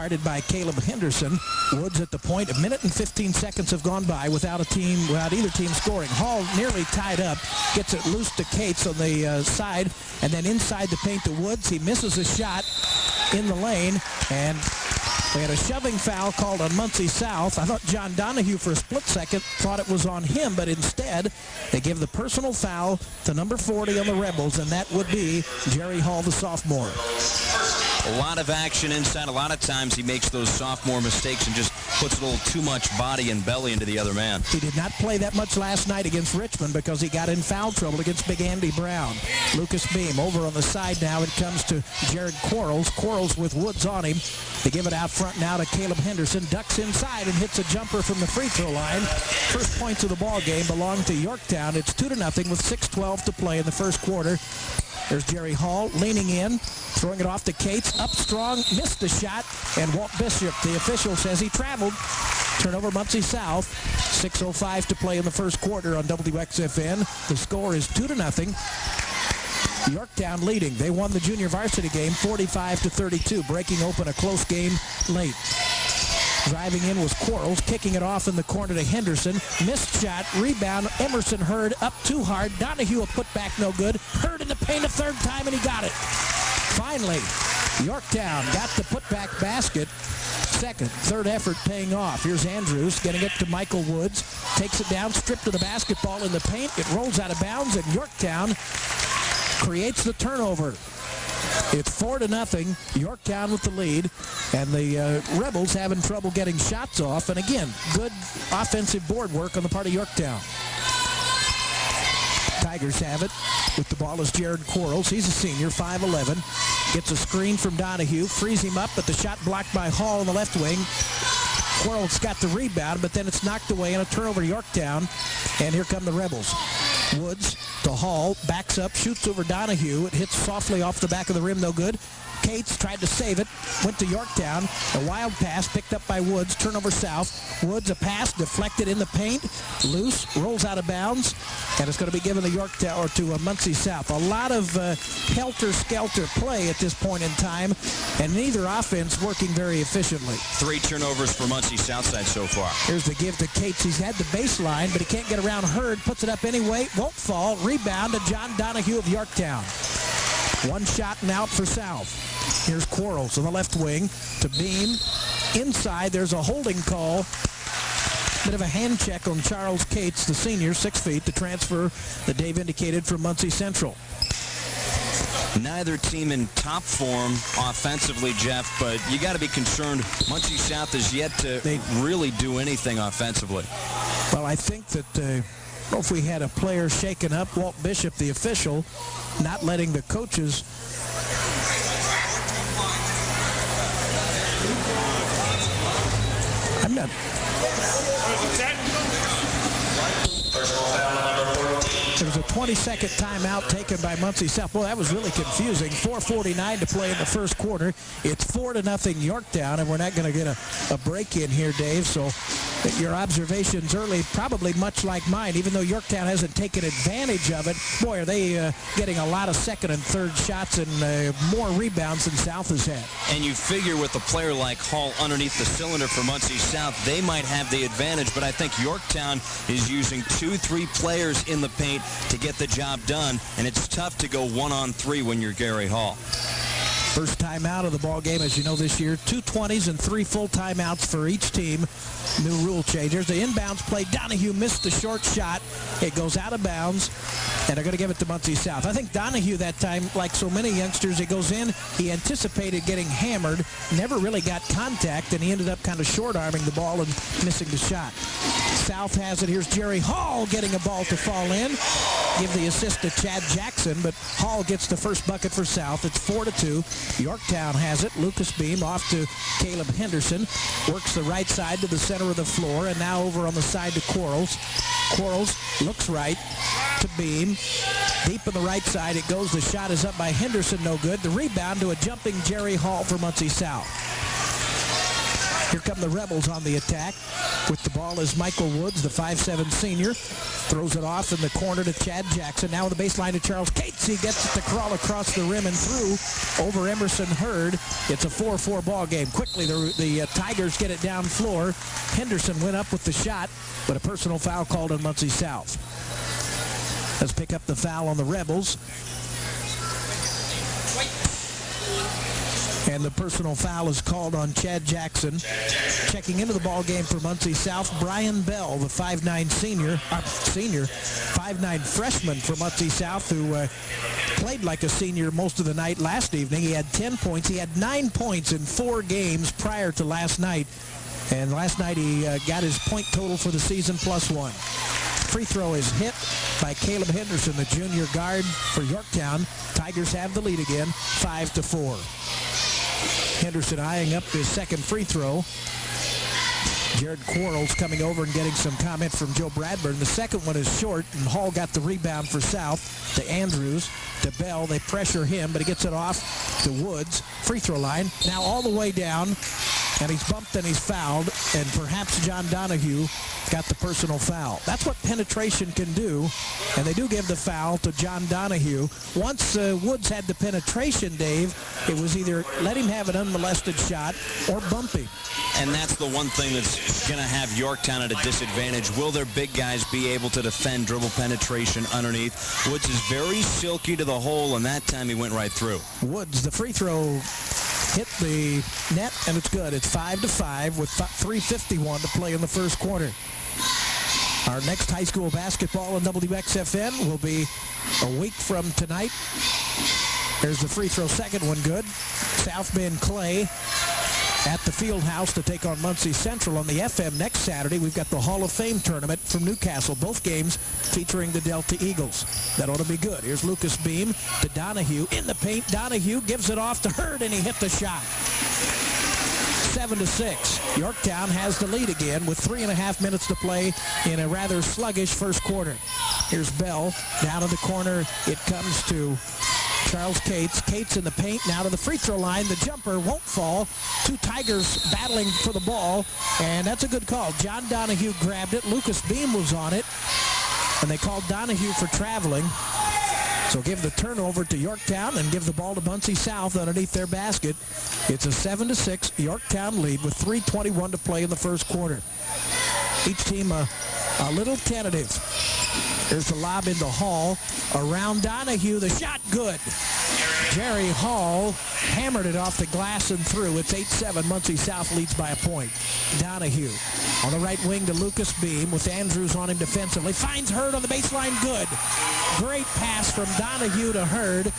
guarded by Caleb Henderson. Woods at the point. 1 minute and 15 seconds have gone by without either team scoring. Hall nearly tied up. Gets it loose to Cates on the side, and then inside the paint to Woods. He misses a shot in the lane, and we had a shoving foul called on Muncie South. I thought John Donahue for a split second thought it was on him, but instead they give the personal foul to number 40 on the Rebels, and that would be Jerry Hall, the sophomore. A lot of action inside. A lot of times he makes those sophomore mistakes and just puts a little too much body and belly into the other man. He did not play that much last night against Richmond because he got in foul trouble against Big Andy Brown. Lucas Beam over on the side now. It comes to Jared Quarles. Quarles with Woods on him. They give it out front now to Caleb Henderson. Ducks inside and hits a jumper from the free throw line. First points of the ball game belong to Yorktown. It's 2-0 with 6:12 to play in the first quarter. There's Jerry Hall leaning in, throwing it off to Cates. Up strong, missed the shot, and Walt Bishop, the official, says he traveled. Turnover Muncie South. 6:05 to play in the first quarter on WXFN. The score is 2-0. Yorktown leading. They won the junior varsity game 45-32, breaking open a close game late. Driving in was Quarles, kicking it off in the corner to Henderson. Missed shot, rebound. Emerson Hurd up too hard. Donahue a putback, no good. Hurd in the paint a third time, and he got it. Finally, Yorktown got the putback basket. Second, third effort paying off. Here's Andrews getting it to Michael Woods. Takes it down, stripped of the basketball in the paint. It rolls out of bounds, and Yorktown creates the turnover. It's 4-0, Yorktown with the lead, and the Rebels having trouble getting shots off. And again, good offensive board work on the part of Yorktown. Tigers have it. With the ball is Jared Quarles. He's a senior, 5'11". Gets a screen from Donahue, frees him up, but the shot blocked by Hall on the left wing. Quarles got the rebound, but then it's knocked away, and a turnover to Yorktown. And here come the Rebels. Woods to Hall, backs up, shoots over Donahue. It hits softly off the back of the rim, no good. Cates tried to save it, went to Yorktown. A wild pass picked up by Woods, turnover South. Woods, a pass deflected in the paint, loose, rolls out of bounds, and it's going to be given to Yorktown or to Muncie South. A lot of helter-skelter play at this point in time, and neither offense working very efficiently. 3 turnovers for Muncie Southside so far. Here's the give to Cates. He's had the baseline, but he can't get around Hurd. Puts it up anyway, won't fall. Rebound to John Donahue of Yorktown. One shot and out for South. Here's Quarles on the left wing to Beam. Inside, there's a holding call. Bit of a hand check on Charles Cates, the senior, 6 feet, the transfer that Dave indicated from Muncie Central. Neither team in top form offensively, Jeff, but you got to be concerned. Muncie South is yet to really do anything offensively. Well, I think that if we had a player shaken up, Walt Bishop, the official, not letting the coaches I'm not. There was a 20-second timeout taken by Muncie South. Well, that was really confusing. 4:49 to play in the first quarter. It's 4-0 Yorktown, and we're not going to get a break in here, Dave. So your observations early, probably much like mine, even though Yorktown hasn't taken advantage of it. Boy, are they getting a lot of second and third shots and more rebounds than South has had. And you figure with a player like Hall underneath the cylinder for Muncie South, they might have the advantage, but I think Yorktown is using 2-3 players in the paint to get the job done, and it's tough to go 1-on-3 when you're Gary Hall. First timeout of the ball game, as you know, this year. 2 20s and 3 full timeouts for each team. New rule changers. The inbounds play. Donahue missed the short shot. It goes out of bounds, and they're going to give it to Muncie South. I think Donahue that time, like so many youngsters, he goes in, he anticipated getting hammered, never really got contact, and he ended up kind of short-arming the ball and missing the shot. South has it. Here's Jerry Hall getting a ball to fall in. Give the assist to Chad Jackson, but Hall gets the first bucket for South. It's 4-2. Yorktown has it. Lucas Beam off to Caleb Henderson. Works the right side to the center of the floor, and now over on the side to Quarles. Quarles looks right to Beam. Deep on the right side it goes. The shot is up by Henderson, no good. The rebound to a jumping Jerry Hall for Muncie South. Here come the Rebels on the attack. With the ball is Michael Woods, the 5'7 senior. Throws it off in the corner to Chad Jackson. Now on the baseline to Charles Cates. He gets it to crawl across the rim and through over Emerson Hurd. It's a 4-4 ball game. Quickly, the Tigers get it down floor. Henderson went up with the shot, but a personal foul called on Muncie South. Let's pick up the foul on the Rebels. And the personal foul is called on Chad Jackson. Checking into the ball game for Muncie South, Brian Bell, the 5'9 senior, 5'9 freshman for Muncie South, who played like a senior most of the night last evening. He had 10 points. He had 9 points in 4 games prior to last night. And last night he got his point total for the season +1. Free throw is hit by Caleb Henderson, the junior guard for Yorktown. Tigers have the lead again, 5-4. Henderson eyeing up his second free throw. Jared Quarles coming over and getting some comment from Joe Bradburn. The second one is short, and Hall got the rebound for South. To Andrews, to Bell. They pressure him, but he gets it off to Woods. Free throw line. Now all the way down, and he's bumped and he's fouled, and perhaps John Donahue got the personal foul. That's what penetration can do, and they do give the foul to John Donahue. Once Woods had the penetration, Dave, it was either let him have an unmolested shot or bump him. And that's the one thing that's going to have Yorktown at a disadvantage. Will their big guys be able to defend dribble penetration underneath? Woods is very silky to the hole, and that time he went right through. Woods, the free throw hit the net, and it's good. It's 5-5 with 3:51 to play in the first quarter. Our next high school basketball on WXFN will be a week from tonight. There's the free throw, second one good. South Bend Clay at the field house to take on Muncie Central. On the FM next Saturday, we've got the Hall of Fame tournament from Newcastle. Both games featuring the Delta Eagles. That ought to be good. Here's Lucas Beam to Donahue. In the paint, Donahue gives it off to Hurd, and he hit the shot. 7-6. Yorktown has the lead again with 3.5 minutes to play in a rather sluggish first quarter. Here's Bell down in the corner. It comes to Charles Cates. Cates in the paint, now to the free throw line. The jumper won't fall. 2 Tigers battling for the ball, and that's a good call. John Donahue grabbed it. Lucas Beam was on it, and they called Donahue for traveling. So give the turnover to Yorktown and give the ball to Muncie South underneath their basket. It's a 7-6 Yorktown lead with 3:21 to play in the first quarter. Each team a little tentative. There's the lob into Hall. Around Donahue, the shot good. Jerry Hall hammered it off the glass and through. It's 8-7. Muncie South leads by a point. Donahue on the right wing to Lucas Beam with Andrews on him defensively. Finds Hurd on the baseline. Good. Great pass from Donahue to Hurd.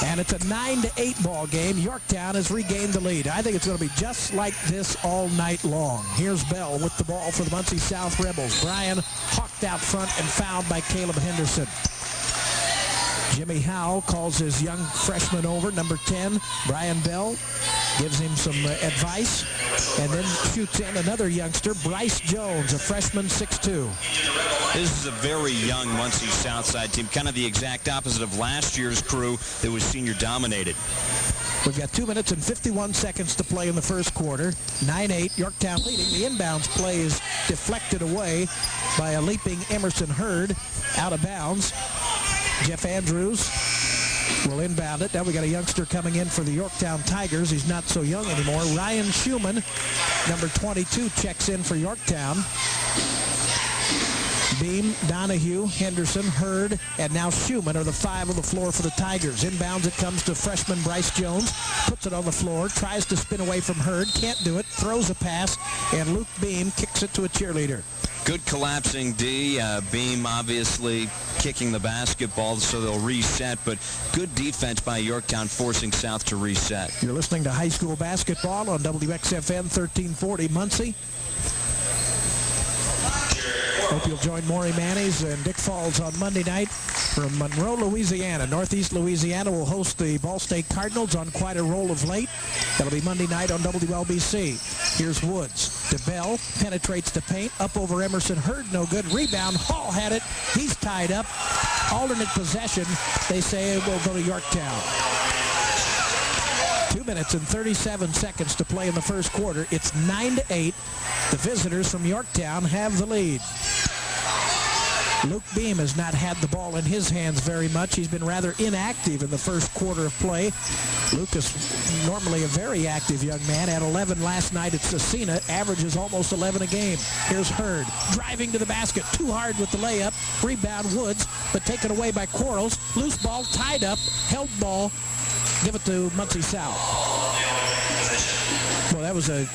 And it's a 9-8 ball game. Yorktown has regained the lead. I think it's going to be just like this all night long. Here's Bell with the ball for the Muncie South Rebels. Brian hawked out front and fouled by Caleb Henderson. Jimmy Howe calls his young freshman over, number 10, Brian Bell. Gives him some advice, and then shoots in another youngster, Bryce Jones, a freshman, 6'2". This is a very young Muncie Southside team, kind of the exact opposite of last year's crew that was senior dominated. We've got 2 minutes and 51 seconds to play in the first quarter. 9-8, Yorktown leading. The inbounds play is deflected away by a leaping Emerson Hurd out of bounds. Jeff Andrews will inbound it. Now we got a youngster coming in for the Yorktown Tigers. He's not so young anymore. Ryan Schumann, number 22, checks in for Yorktown. Beam, Donahue, Henderson, Hurd, and now Schumann are the 5 on the floor for the Tigers. Inbounds it comes to freshman Bryce Jones. Puts it on the floor, tries to spin away from Hurd, can't do it, throws a pass, and Luke Beam kicks it to a cheerleader. Good collapsing D. Beam obviously kicking the basketball so they'll reset, but good defense by Yorktown forcing South to reset. You're listening to high school basketball on WXFN 1340 Muncie. Hope you'll join Maury Mannies and Dick Falls on Monday night from Monroe, Louisiana. Northeast Louisiana will host the Ball State Cardinals on quite a roll of late. That'll be Monday night on WLBC. Here's Woods to Bell, penetrates the paint, up over Emerson Hurd, no good. Rebound, Hall had it, he's tied up. Alternate possession, they say it will go to Yorktown. 2 minutes and 37 seconds to play in the first quarter. It's 9-8. The visitors from Yorktown have the lead. Luke Beam has not had the ball in his hands very much. He's been rather inactive in the first quarter of play. Lucas, normally a very active young man, had 11 last night at Cecina, averages almost 11 a game. Here's Hurd, driving to the basket, too hard with the layup. Rebound Woods, but taken away by Quarles. Loose ball, tied up, held ball. Give it to Muncie South. Well, that was a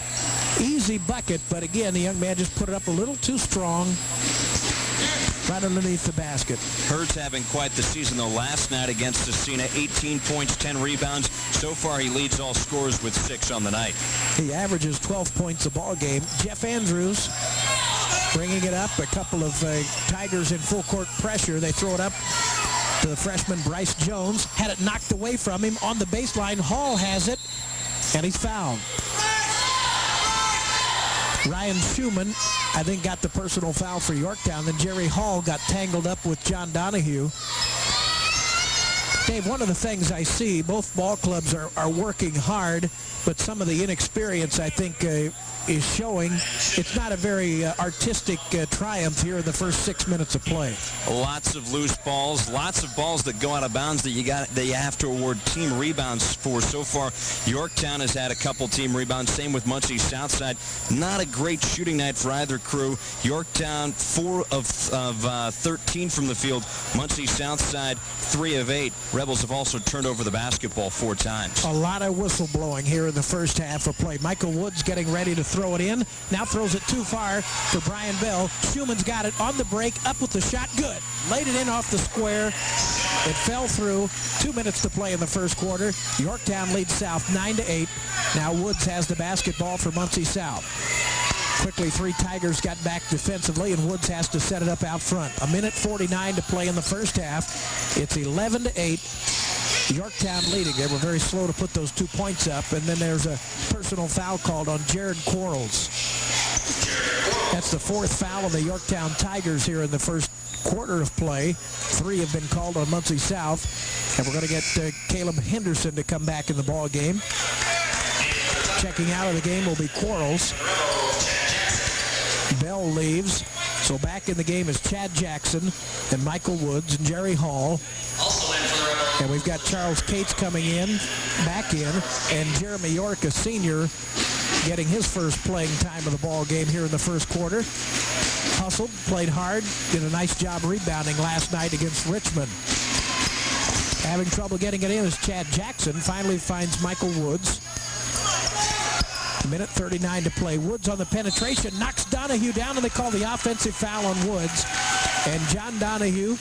easy bucket, but again, the young man just put it up a little too strong. Right underneath the basket. Hurd's having quite the season, though. Last night against Cecina, 18 points, 10 rebounds. So far, he leads all scorers with 6 on the night. He averages 12 points a ball game. Jeff Andrews bringing it up. A couple of Tigers in full court pressure. They throw it up to the freshman Bryce Jones. Had it knocked away from him on the baseline. Hall has it, and he's fouled. Ryan Schumann, I think, got the personal foul for Yorktown. Then Jerry Hall got tangled up with John Donahue. Dave, one of the things I see, both ball clubs are working hard, but some of the inexperience, I think, is showing. It's not a very artistic triumph here in the first 6 minutes of play. Lots of loose balls, lots of balls that go out of bounds that you have to award team rebounds for. So far, Yorktown has had a couple team rebounds. Same with Muncie Southside. Not a great shooting night for either crew. Yorktown 4 of 13 from the field. Muncie Southside 3 of 8. Rebels have also turned over the basketball 4 times. A lot of whistle blowing here in the first half of play. Michael Woods getting ready to throw it in. Now throws it too far for Brian Bell. Schumann's got it on the break. Up with the shot. Good. Laid it in off the square. It fell through. 2 minutes to play in the first quarter. Yorktown leads South 9-8. Now Woods has the basketball for Muncie South. Quickly, 3 Tigers got back defensively, and Woods has to set it up out front. 1:49 to play in the first half. It's 11-8. Yorktown leading. They were very slow to put those 2 points up, and then there's a personal foul called on Jared Quarles. That's the 4th foul on the Yorktown Tigers here in the first quarter of play. 3 have been called on Muncie South, and we're going to get Caleb Henderson to come back in the ball game. Checking out of the game will be Quarles. Bell leaves, so back in the game is Chad Jackson and Michael Woods and Jerry Hall. And we've got Charles Cates coming in, back in, and Jeremy York, a senior, getting his first playing time of the ball game here in the first quarter. Hustled, played hard, did a nice job rebounding last night against Richmond. Having trouble getting it in is Chad Jackson. Finally finds Michael Woods. 1:39 to play. Woods on the penetration, knocks Donahue down, and they call the offensive foul on Woods. And John Donahue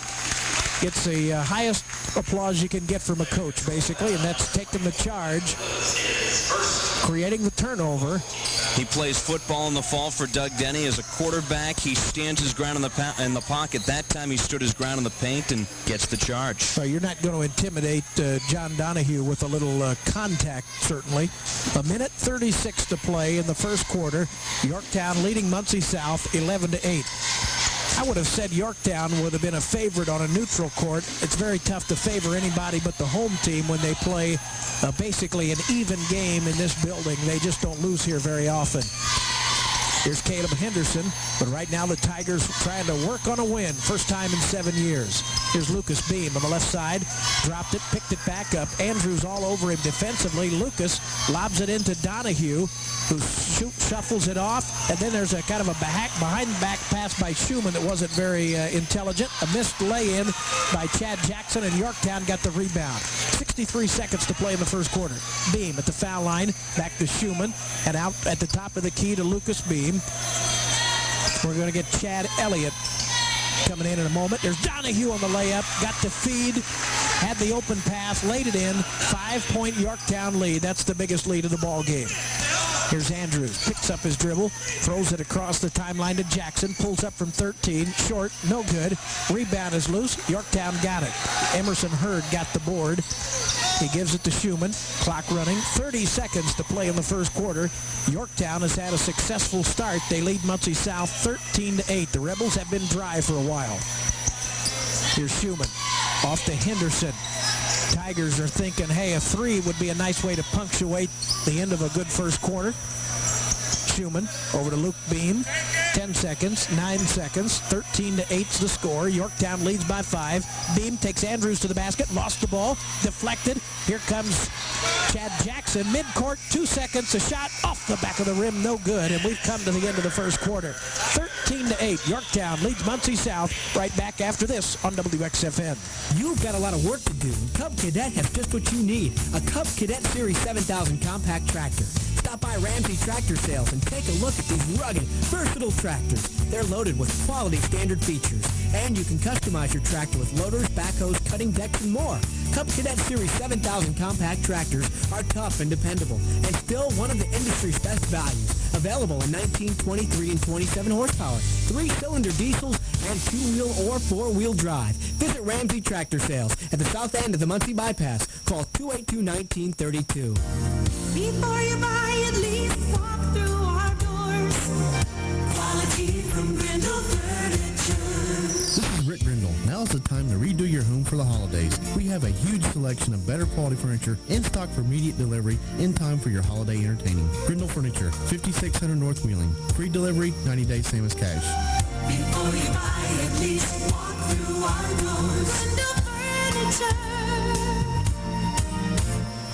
gets the highest applause you can get from a coach, basically, and that's taking the charge, creating the turnover. He plays football in the fall for Doug Denny as a quarterback. He stands his ground in the pocket. That time he stood his ground in the paint and gets the charge. So you're not going to intimidate John Donahue with a little contact, certainly. 1:36 to play in the first quarter. Yorktown leading Muncie South 11-8. I would have said Yorktown would have been a favorite on a neutral court. It's very tough to favor anybody but the home team when they play basically an even game in this building. They just don't lose here very often. Here's Caleb Henderson, but right now the Tigers trying to work on a win. First time in 7 years. Here's Lucas Beam on the left side. Dropped it, picked it back up. Andrews all over him defensively. Lucas lobs it into Donahue, who shuffles it off. And then there's a kind of a behind-back pass by Schumann that wasn't very intelligent. A missed lay-in by Chad Jackson, and Yorktown got the rebound. 63 seconds to play in the first quarter. Beam at the foul line. Back to Schumann, and out at the top of the key to Lucas Beam. We're going to get Chad Elliott coming in a moment. There's Donahue on the layup. Got the feed. Had the open pass. Laid it in. 5-point Yorktown lead. That's the biggest lead of the ball game. Here's Andrews. Picks up his dribble. Throws it across the timeline to Jackson. Pulls up from 13. Short. No good. Rebound is loose. Yorktown got it. Emerson Hurd got the board. He gives it to Schumann. Clock running. 30 seconds to play in the first quarter. Yorktown has had a successful start. They lead Muncie South 13-8. The Rebels have been dry for a while. Here's Schumann. Off to Henderson. Tigers are thinking, hey, a 3 would be a nice way to punctuate the end of a good first quarter. Schumann over to Luke Beam. 10 seconds, 9 seconds, 13-8's the score. Yorktown leads by 5. Beam takes Andrews to the basket, lost the ball, deflected. Here comes Chad Jackson, midcourt, 2 seconds, a shot off the back of the rim, no good, and we've come to the end of the first quarter. 13-8, Yorktown leads Muncie South. Right back after this on WXFN. You've got a lot of work to do. Cub Cadet has just what you need, a Cub Cadet Series 7000 compact tractor. Stop by Ramsey Tractor Sales and take a look at these rugged, versatile tractors. They're loaded with quality standard features, and you can customize your tractor with loaders, backhoes, cutting decks, and more. Cub Cadet Series 7000 compact tractors are tough and dependable, and still one of the industry's best values. Available in 19, 23, and 27 horsepower, 3-cylinder diesels, and 2-wheel or 4-wheel drive. Visit Ramsey Tractor Sales at the south end of the Muncie Bypass. Call 282-1932. Before you buy, at least walk through our doors. Quality from Grindle Furniture. This is Rick Grindle. Now's the time to redo your home for the holidays. We have a huge selection of better quality furniture in stock for immediate delivery in time for your holiday entertaining. Grindle Furniture, 5600 North Wheeling. Free delivery, 90 days, same as cash. Before you buy, at least walk through our doors. Grindle Furniture.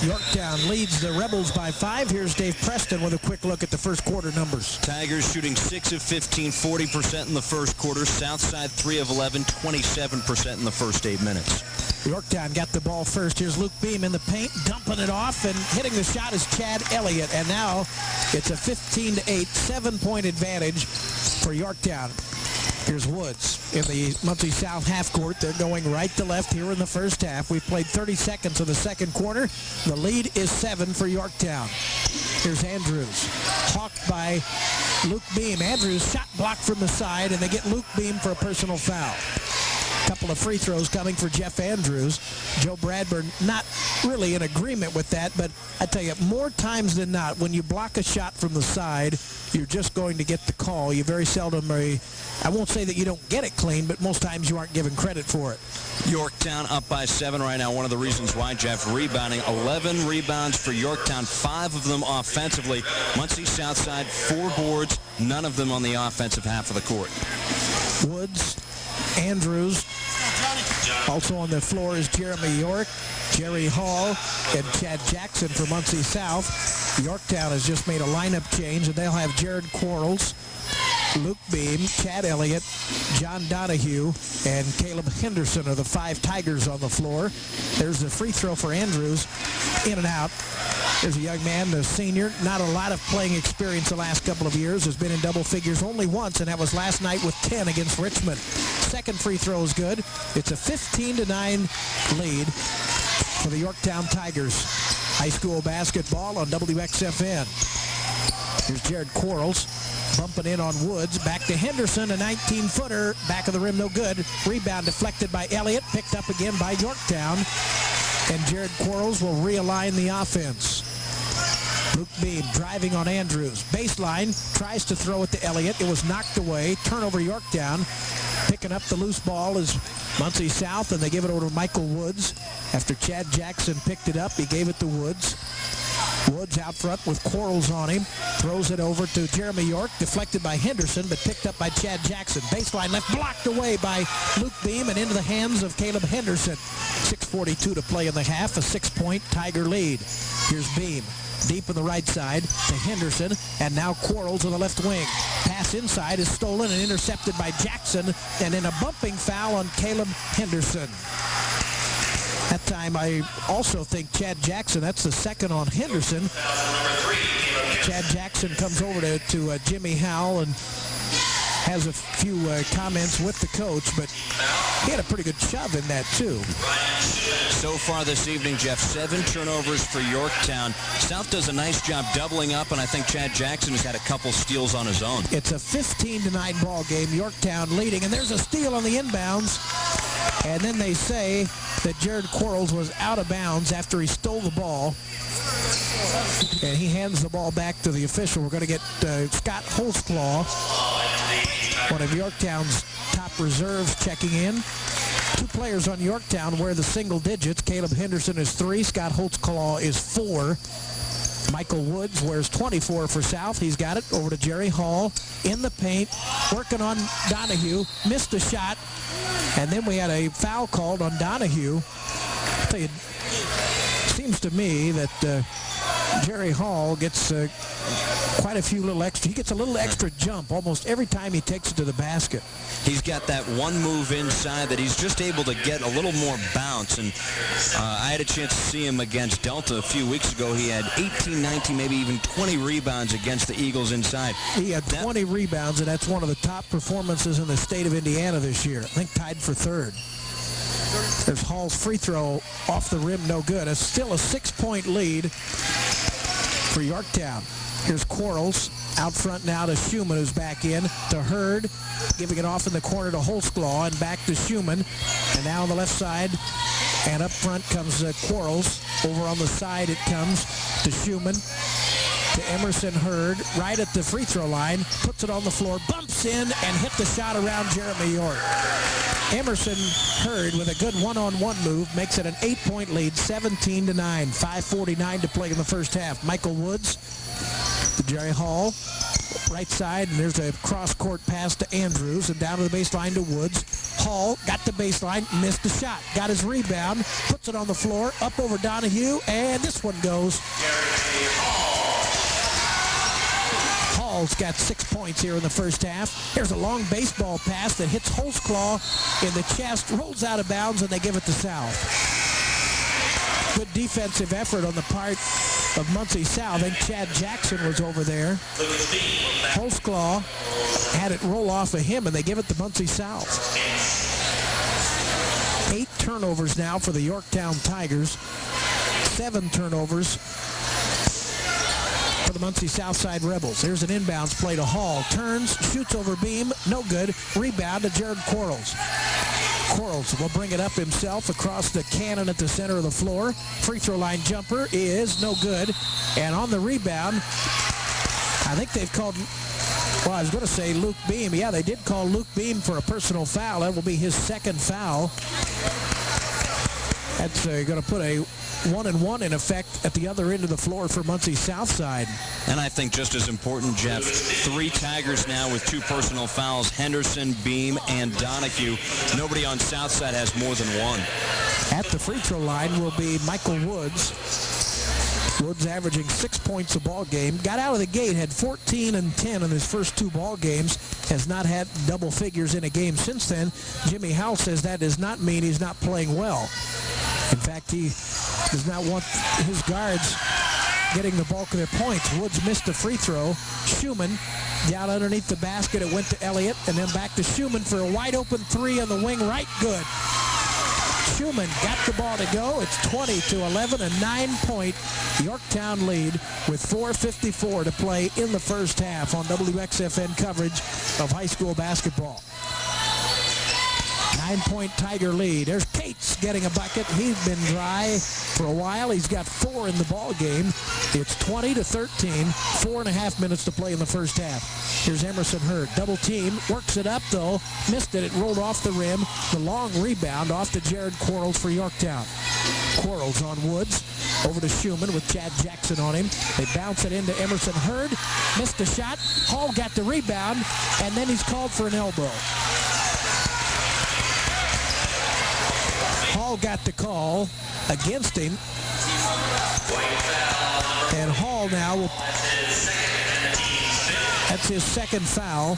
Yorktown leads the Rebels by 5. Here's Dave Preston with a quick look at the first quarter numbers. Tigers shooting 6 of 15, 40% in the first quarter. Southside 3 of 11, 27% in the first 8 minutes. Yorktown got the ball first. Here's Luke Beam in the paint, dumping it off, and hitting the shot is Chad Elliott. And now it's a 15-8, 7-point advantage for Yorktown. Here's Woods in the Muncie South half court. They're going right to left here in the first half. We've played 30 seconds of the second quarter. The lead is 7 for Yorktown. Here's Andrews, hawked by Luke Beam. Andrews shot blocked from the side, and they get Luke Beam for a personal foul. Couple of free throws coming for Jeff Andrews. Joe Bradburn not really in agreement with that, but I tell you, more times than not, when you block a shot from the side, you're just going to get the call. You very seldom, I won't say that you don't get it clean, but most times you aren't given credit for it. Yorktown up by 7 right now. One of the reasons why, Jeff, rebounding. 11 rebounds for Yorktown, 5 of them offensively. Muncie Southside, 4 boards, none of them on the offensive half of the court. Woods, Andrews. Also on the floor is Jeremy York, Jerry Hall, and Chad Jackson for Muncie South. Yorktown has just made a lineup change, and they'll have Jared Quarles, Luke Beam, Chad Elliott, John Donahue, and Caleb Henderson are the 5 Tigers on the floor. There's the free throw for Andrews, in and out. There's a young man, the senior, not a lot of playing experience the last couple of years, has been in double figures only once, and that was last night with 10 against Richmond. Second free throw is good. It's a 15-9 lead for the Yorktown Tigers. High school basketball on WXFN. Here's Jared Quarles bumping in on Woods. Back to Henderson, a 19-footer. Back of the rim, no good. Rebound deflected by Elliott. Picked up again by Yorktown. And Jared Quarles will realign the offense. Luke Beam driving on Andrews. Baseline, tries to throw it to Elliott. It was knocked away. Turnover Yorktown. Picking up the loose ball is Muncie South, and they give it over to Michael Woods. After Chad Jackson picked it up, he gave it to Woods. Woods out front with Quarles on him. Throws it over to Jeremy York. Deflected by Henderson, but picked up by Chad Jackson. Baseline left, blocked away by Luke Beam and into the hands of Caleb Henderson. 6:42 to play in the half. A 6-point Tiger lead. Here's Beam. Deep on the right side to Henderson, and now Quarles on the left wing. Pass inside is stolen and intercepted by Jackson, and then a bumping foul on Caleb Henderson. That time I also think Chad Jackson, that's the second on Henderson. Chad Jackson comes over to Jimmy Howell and has a few comments with the coach, but he had a pretty good shove in that too. So far this evening, Jeff, 7 turnovers for Yorktown. South does a nice job doubling up, and I think Chad Jackson has had a couple steals on his own. It's a 15-9 ball game. Yorktown leading, and there's a steal on the inbounds. And then they say that Jared Quarles was out of bounds after he stole the ball. And he hands the ball back to the official. We're going to get Scott Holzclaw, one of Yorktown's top reserves, checking in. Two players on Yorktown wear the single digits. Caleb Henderson is 3. Scott Holtzclaw is 4. Michael Woods wears 24 for South. He's got it over to Jerry Hall in the paint, working on Donahue. Missed a shot, and then we had a foul called on Donahue. It seems to me that Jerry Hall gets quite a few little extra. He gets a little extra jump almost every time he takes it to the basket. He's got that one move inside that he's just able to get a little more bounce. And I had a chance to see him against Delta a few weeks ago. He had 18, 19, maybe even 20 rebounds against the Eagles inside. He had 20 rebounds, and that's one of the top performances in the state of Indiana this year. I think tied for 3rd. There's Hall's free throw off the rim, no good. It's still a 6-point lead for Yorktown. Here's Quarles out front now to Schumann, who's back in to Hurd, giving it off in the corner to Holtzclaw, and back to Schumann. And now on the left side, and up front comes Quarles. Over on the side it comes to Schumann, to Emerson Hurd, right at the free throw line, puts it on the floor, bumps in, and hit the shot around Jeremy York. Emerson Hurd with a good one-on-one move makes it an 8-point lead, 17-9, 5:49 to play in the first half. Michael Woods to Jerry Hall, right side, and there's a cross-court pass to Andrews, and down to the baseline to Woods. Hall got the baseline, missed the shot, got his rebound, puts it on the floor, up over Donahue, and this one goes. Hall's got 6 points here in the first half. There's a long baseball pass that hits Holtzclaw in the chest, rolls out of bounds, and they give it to South. Good defensive effort on the part of Muncie South. I think Chad Jackson was over there. Holtzclaw had it roll off of him, and they give it to Muncie South. 8 turnovers now for the Yorktown Tigers. 7 turnovers for the Muncie Southside Rebels. Here's an inbounds play to Hall. Turns, shoots over beam, no good. Rebound to Jared Quarles. Quarles will bring it up himself across the cannon at the center of the floor. Free throw line jumper is no good. And on the rebound, I think they've called, well, I was going to say Luke Beam. Yeah, they did call Luke Beam for a personal foul. That will be his 2nd foul. That's going to put a 1-and-1 in effect at the other end of the floor for Muncie Southside. And I think just as important, Jeff, 3 Tigers now with 2 personal fouls, Henderson, Beam, and Donahue. Nobody on Southside has more than 1. At the free throw line will be Michael Woods. Woods averaging 6 points a ball game. Got out of the gate, had 14 and 10 in his first 2 ball games. Has not had double figures in a game since then. Jimmy Howell says that does not mean he's not playing well. In fact, he does not want his guards getting the bulk of their points. Woods missed a free throw. Schumann down underneath the basket. It went to Elliott, and then back to Schumann for a wide open 3 on the wing right. Good. Schumann got the ball to go. It's 20-11, a 9-point Yorktown lead with 4:54 to play in the first half on WXFN coverage of high school basketball. 9-point Tiger lead. There's Cates getting a bucket. He's been dry for a while. He's got 4 in the ball game. It's 20-13. 4.5 minutes to play in the first half. Here's Emerson Hurd. Double team. Works it up, though. Missed it. It rolled off the rim. The long rebound off to Jared Quarles for Yorktown. Quarles on Woods. Over to Schumann with Chad Jackson on him. They bounce it into Emerson Hurd. Missed the shot. Hall got the rebound, and then he's called for an elbow. Hall got the call against him. And Hall now will, that's his 2nd foul.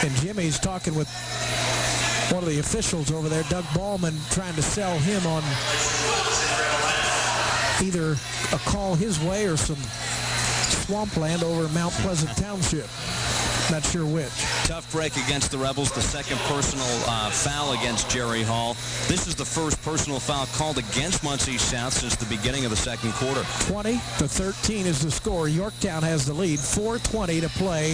And Jimmy's talking with one of the officials over there, Doug Ballman, trying to sell him on either a call his way or some swampland over Mount Pleasant Township. Not sure which. Tough break against the Rebels. The 2nd personal foul against Jerry Hall. This is the first personal foul called against Muncie South since the beginning of the 2nd quarter. 20-13 is the score. Yorktown has the lead. 4:20 to play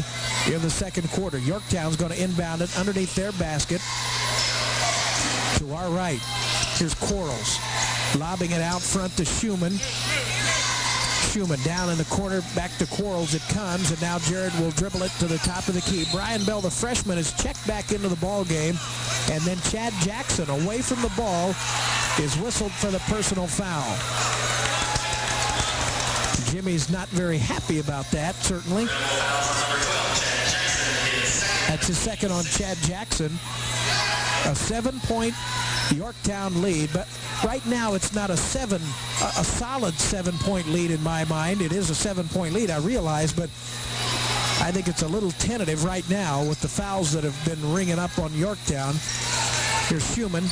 in the 2nd quarter. Yorktown's going to inbound it underneath their basket to our right. Here's Quarles lobbing it out front to Schumann. Schumann down in the corner, back to Quarles it comes, and now Jared will dribble it to the top of the key. Brian Bell, the freshman, is checked back into the ball game, and then Chad Jackson, away from the ball, is whistled for the personal foul. Jimmy's not very happy about that, certainly. That's his second on Chad Jackson. A 7-point Yorktown lead, but right now it's not a solid 7-point lead in my mind. It is a 7-point lead, I realize, but I think it's a little tentative right now with the fouls that have been ringing up on Yorktown. Here's Schumann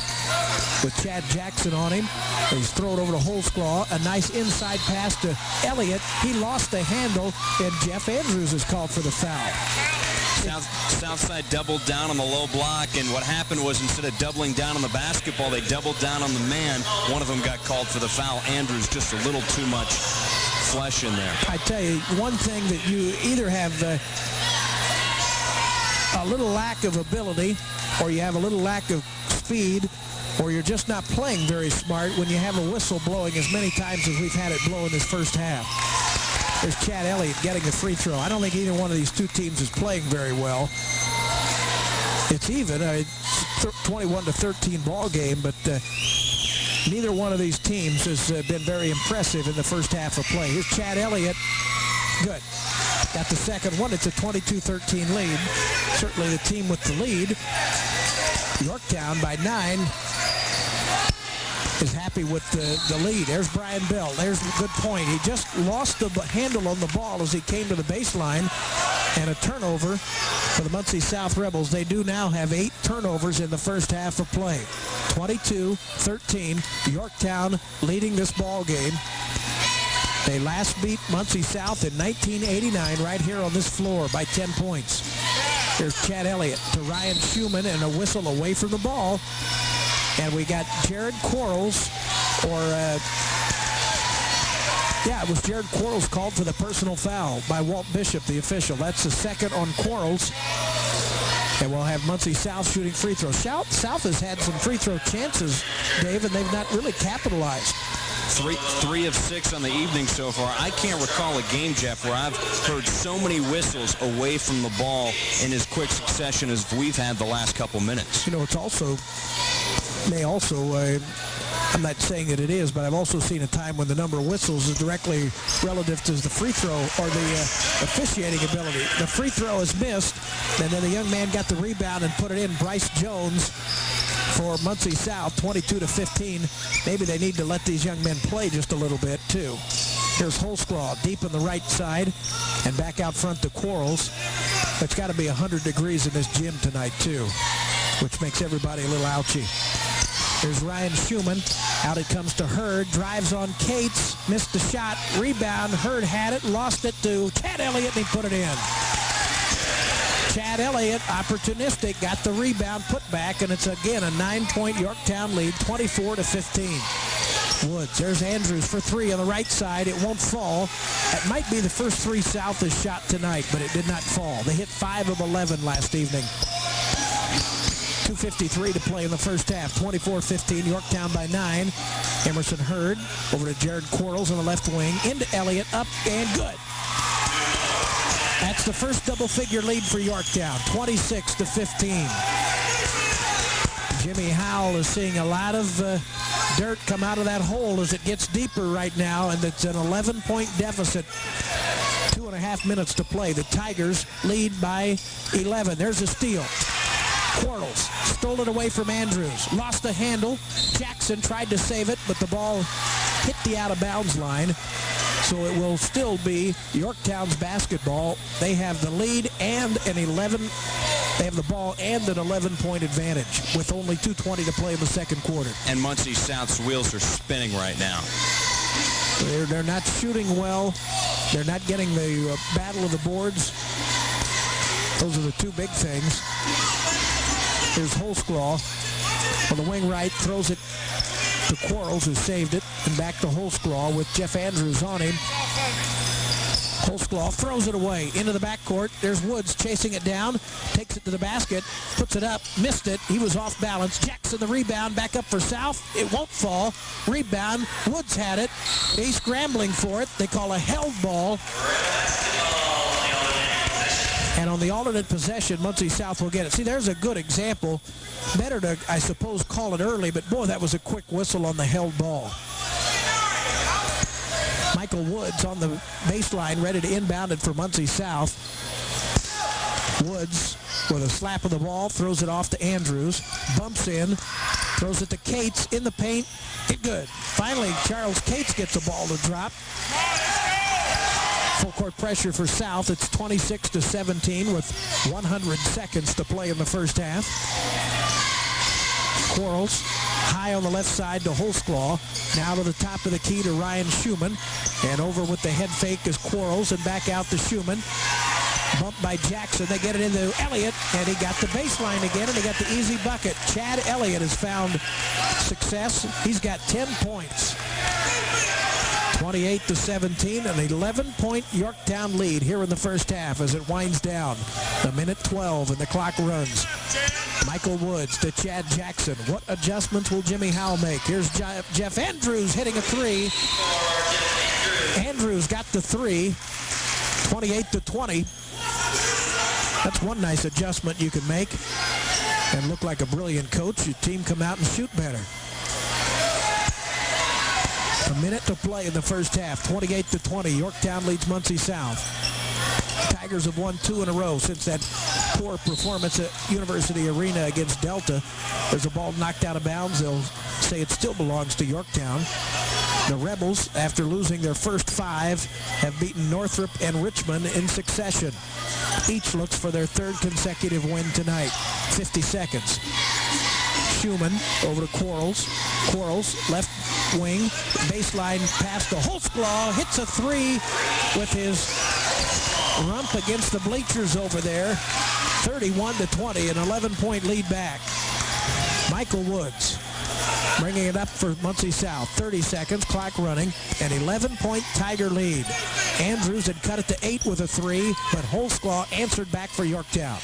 with Chad Jackson on him. He's thrown over to Holsclaw. A nice inside pass to Elliott. He lost the handle, and Jeff Andrews is called for the foul. Southside doubled down on the low block, and what happened was instead of doubling down on the basketball, they doubled down on the man. One of them got called for the foul. Andrews just a little too much flesh in there. I tell you, one thing that you either have a little lack of ability, or you have a little lack of speed, or you're just not playing very smart when you have a whistle blowing as many times as we've had it blow in this first half. There's Chad Elliott getting the free throw. I don't think either one of these two teams is playing very well. It's even, 21-13 ball game, but neither one of these teams has been very impressive in the first half of play. Here's Chad Elliott. Good. Got the second one. It's a 22-13 lead. Certainly the team with the lead, Yorktown by 9, is happy with the lead. There's Brian Bell. There's a good point. He just lost the handle on the ball as he came to the baseline, and a turnover for the Muncie South Rebels. They do now have 8 turnovers in the first half of play. 22-13, Yorktown leading this ball game. They last beat Muncie South in 1989 right here on this floor by 10 points. Here's Chad Elliott to Ryan Schumann, and a whistle away from the ball. And we got Jared Quarles, it was Jared Quarles called for the personal foul by Walt Bishop, the official. That's the second on Quarles. And we'll have Muncie South shooting free throws. South has had some free throw chances, Dave, and they've not really capitalized. 3 of 6 on the evening so far. I can't recall a game, Jeff, where I've heard so many whistles away from the ball in as quick succession as we've had the last couple minutes. You know, it's also, I'm not saying that it is, but I've also seen a time when the number of whistles is directly relative to the free throw or the officiating ability. The free throw is missed, and then the young man got the rebound and put it in. Bryce Jones for Muncie South, 22-15. Maybe they need to let these young men play just a little bit, too. Here's Holsclaw deep in the right side and back out front to Quarles. It's got to be 100 degrees in this gym tonight, too, which makes everybody a little ouchy. There's Ryan Schumann. Out it comes to Hurd. Drives on Cates. Missed the shot. Rebound. Hurd had it. Lost it to Chad Elliott, and he put it in. Chad Elliott, opportunistic, got the rebound, put back, and it's again a 9-point Yorktown lead, 24-15. Woods. There's Andrews for 3 on the right side. It won't fall. That might be the first 3 South has shot tonight, but it did not fall. They hit 5 of 11 last evening. 2:53 to play in the first half. 24-15, Yorktown by 9. Emerson Hurd over to Jared Quarles on the left wing. Into Elliott, up and good. That's the first double-figure lead for Yorktown, 26-15. Jimmy Howell is seeing a lot of dirt come out of that hole as it gets deeper right now, and it's an 11-point deficit. 2.5 minutes to play. The Tigers lead by 11. There's a steal. Quarles stole it away from Andrews. Lost the handle. Jackson tried to save it, but the ball hit the out-of-bounds line. So it will still be Yorktown's basketball. They have the lead and an 11. They have the ball and an 11-point advantage with only 2:20 to play in the second quarter. And Muncie South's wheels are spinning right now. They're not shooting well. They're not getting the battle of the boards. Those are the two big things. Here's Holsclaw on the wing right, throws it to Quarles, who saved it, and back to Holsclaw with Jeff Andrews on him. Holzclaw throws it away into the backcourt. There's Woods chasing it down, takes it to the basket, puts it up, missed it. He was off balance. Jackson the rebound, back up for South. It won't fall. Rebound. Woods had it. He's scrambling for it. They call a held ball. And on the alternate possession, Muncie South will get it. See, there's a good example. Better to, I suppose, call it early, but boy, that was a quick whistle on the held ball. Michael Woods on the baseline, ready to inbound it for Muncie South. Woods with a slap of the ball, throws it off to Andrews, bumps in, throws it to Cates in the paint. Good. Finally, Charles Cates gets the ball to drop. Full court pressure for South. It's 26-17 with 100 seconds to play in the first half. Quarles high on the left side to Holzclaw. Now to the top of the key to Ryan Schumann. And over with the head fake is Quarles, and back out to Schumann. Bumped by Jackson. They get it into Elliott, and he got the baseline again, and he got the easy bucket. Chad Elliott has found success. He's got 10 points. 28-17, an 11-point Yorktown lead here in the first half as it winds down. A minute 12 and the clock runs. Michael Woods to Chad Jackson. What adjustments will Jimmy Howell make? Here's Jeff Andrews hitting a three. Andrews got the three. 28-20. That's one nice adjustment you can make and look like a brilliant coach. Your team come out and shoot better. A minute to play in the first half. 28-20. Yorktown leads Muncie South. Tigers have won 2 in a row since that poor performance at University Arena against Delta. There's a ball knocked out of bounds. They'll say it still belongs to Yorktown. The Rebels, after losing their first 5, have beaten Northrop and Richmond in succession. Each looks for their 3rd consecutive win tonight. 50 seconds. Schumann over to Quarles. Quarles, left wing, baseline pass to Holzclaw, hits a three with his rump against the bleachers over there. 31-20, an 11-point lead back. Michael Woods bringing it up for Muncie South. 30 seconds, clock running, an 11-point Tiger lead. Andrews had cut it to 8 with a three, but Holzclaw answered back for Yorktown.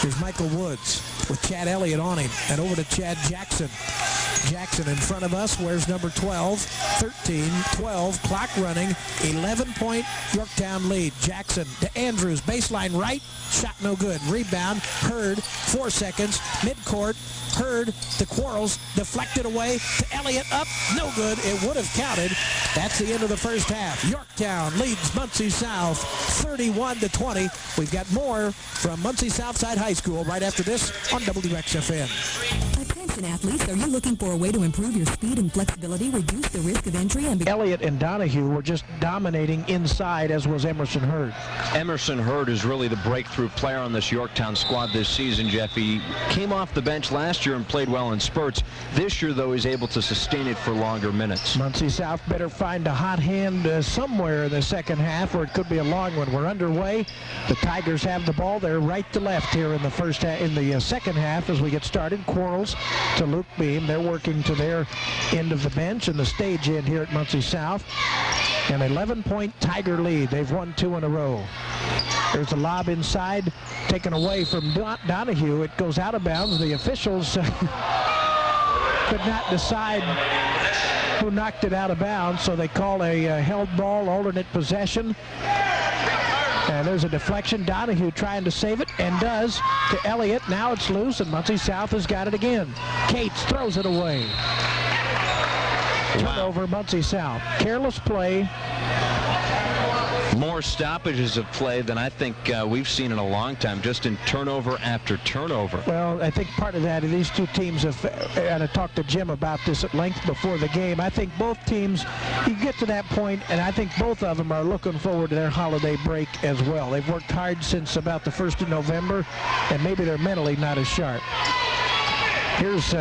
Here's Michael Woods with Chad Elliott on him, and over to Chad Jackson. Jackson in front of us. Where's number 12? 13, 12, clock running, 11-point Yorktown lead. Jackson to Andrews, baseline right, shot no good. Rebound, Hurd, 4 seconds, midcourt, Hurd to Quarles, deflected away to Elliott, up, no good. It would have counted. That's the end of the first half. Yorktown leads Muncie South 31-20. We've got more from Muncie Southside High School right after this on WXFN. Attention athletes, are you looking for a way to improve your speed and flexibility, reduce the risk of injury, and Elliott and Donahue were just dominating inside, as was Emerson Hurd. Emerson Hurd is really the breakthrough player on this Yorktown squad this season, Jeff. He came off the bench last year and played well in spurts. This year, though, he's able to sustain it for longer minutes. Muncie South better find a hot hand somewhere in the second half, or it could be a long one. We're underway. The Tigers have the ball. They're right to left here in the first half, in the second half as we get started. Quarles to Luke Beam. They're working to their end of the bench and the stage end here at Muncie South. An 11-point Tiger lead. They've won 2 in a row. There's a lob inside, taken away from Donahue. It goes out of bounds. The officials could not decide who knocked it out of bounds, so they call a held ball, alternate possession. And there's a deflection. Donahue trying to save it, and does, to Elliott. Now it's loose, and Muncie South has got it again. Cates throws it away. Turnover, Muncie South. Careless play. More stoppages of play than I think we've seen in a long time, just in turnover after turnover. Well, I think part of that, these two teams have, and I talked to Jim about this at length before the game, I think both teams, you get to that point, and I think both of them are looking forward to their holiday break as well. They've worked hard since about the 1st of November, and maybe they're mentally not as sharp. Here's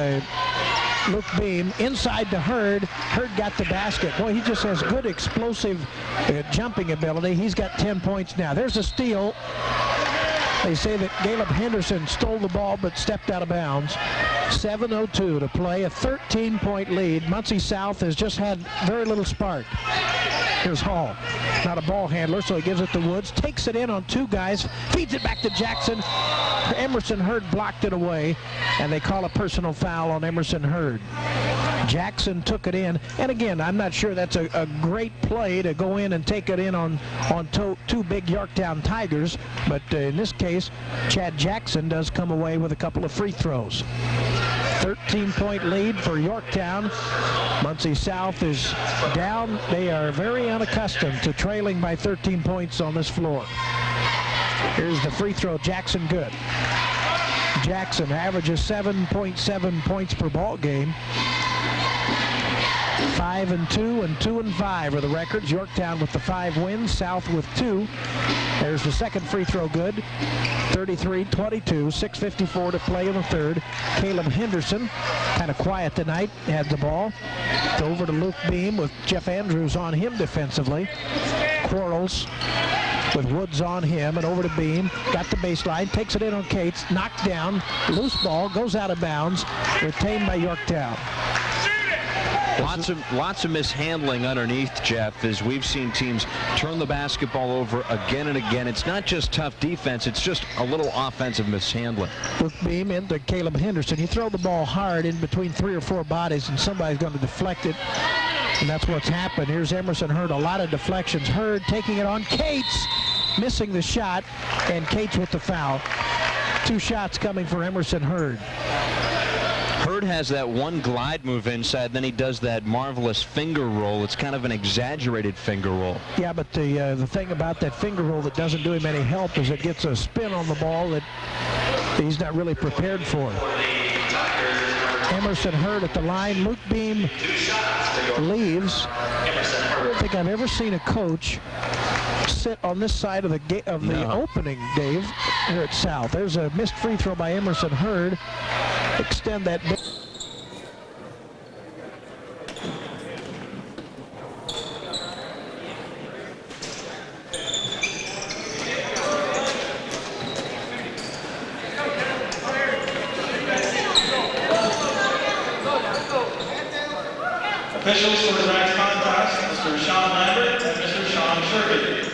Luke Beam inside to Hurd. Hurd got the basket. Boy, he just has good explosive jumping ability. He's got 10 points now. There's a steal. They say that Caleb Henderson stole the ball but stepped out of bounds. 7:02 to play, a 13-point lead. Muncie South has just had very little spark. Here's Hall. Not a ball handler, so he gives it to Woods. Takes it in on two guys. Feeds it back to Jackson. Emerson Hurd blocked it away, and they call a personal foul on Emerson Hurd. Jackson took it in, and again, I'm not sure that's a great play to go in and take it in on two big Yorktown Tigers, but in this case, Chad Jackson does come away with a couple of free throws. 13-point lead for Yorktown. Muncie South is down. They are very unaccustomed to trailing by 13 points on this floor. Here's the free throw. Jackson good. Jackson averages 7.7 points per ball game. 5-2 and 2-5 are the records. Yorktown with the 5 wins, South with 2. There's the second free throw good. 33-22, 6:54 to play in the third. Caleb Henderson, kind of quiet tonight, had the ball. Over to Luke Beam with Jeff Andrews on him defensively. Quarles with Woods on him, and over to Beam. Got the baseline, takes it in on Cates, knocked down, loose ball, goes out of bounds, retained by Yorktown. Lots of mishandling underneath, Jeff, as we've seen teams turn the basketball over again and again. It's not just tough defense, it's just a little offensive mishandling. Luke Beam into Caleb Henderson. You throw the ball hard in between 3 or 4 bodies, and somebody's going to deflect it, and that's what's happened. Here's Emerson Hurd, a lot of deflections. Hurd taking it on Cates, missing the shot, and Cates with the foul. 2 shots coming for Emerson Hurd. Hurd has that one glide move inside, then he does that marvelous finger roll. It's kind of an exaggerated finger roll. Yeah, but the thing about that finger roll that doesn't do him any help is it gets a spin on the ball that he's not really prepared for. Emerson Hurd at the line. Luke Beam leaves. I don't think I've ever seen a coach sit on this side of the opening, Dave, here at South. There's a missed free throw by Emerson Hurd. Extend that. Officials for tonight's contest, Mr. Sean Lambert and Mr. Sean Sherby.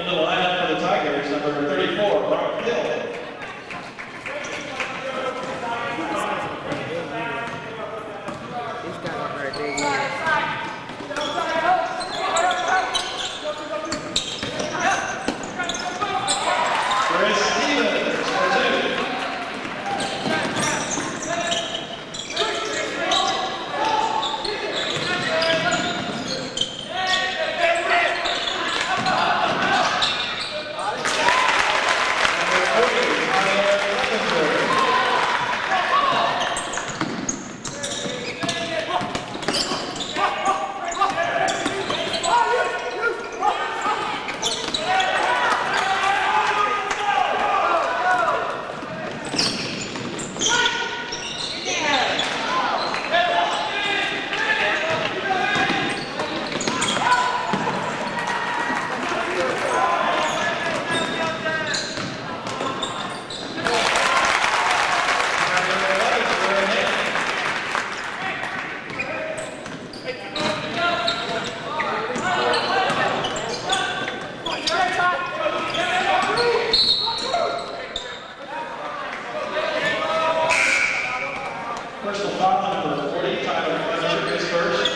Into the lineup for the Tigers, number 34, Brock Hill. Chris Stevens, for 2. Personal foul number 40, Tyler Fletcher is first.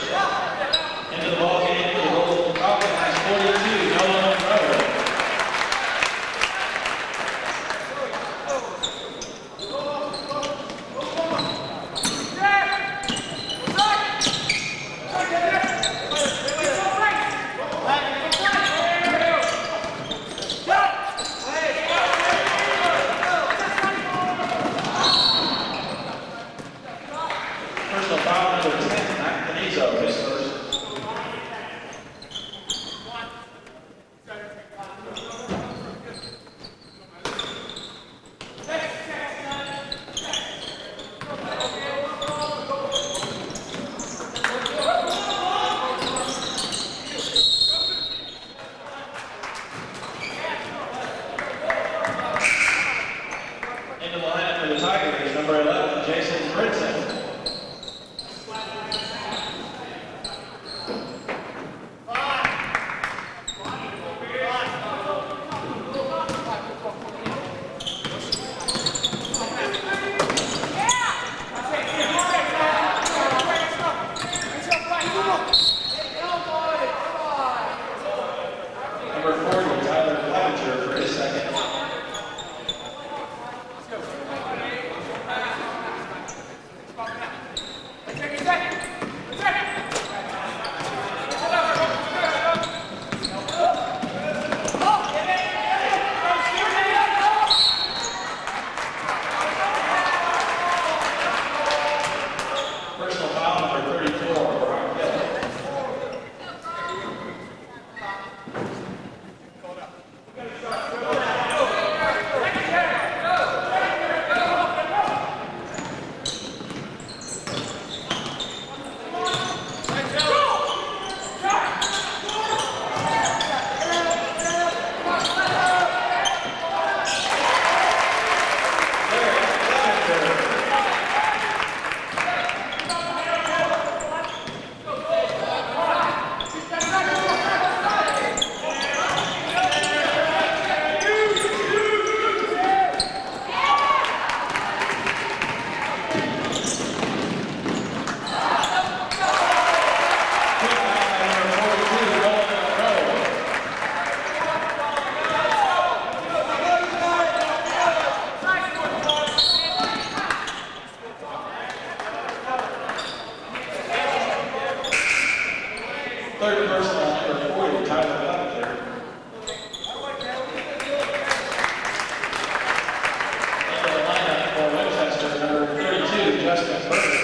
Into the ball game for the Louisville Falcons, 42, Nolan Monroe. Personal foul number 10, Matt Canizo is first. Into the lineup for the Tigers, number 11, Jason Brinson. Number 40, Tyler Fletcher for his second. Personal foul number 34, Brock Hill. Third personal number 40, Tyler Fletcher. Into the lineup for Winchester, number 32, Justin Burger.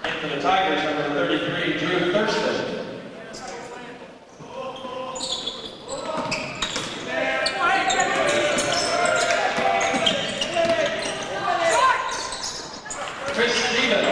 Into the Tigers, number 33, Drew Thurston. Chris Stevens.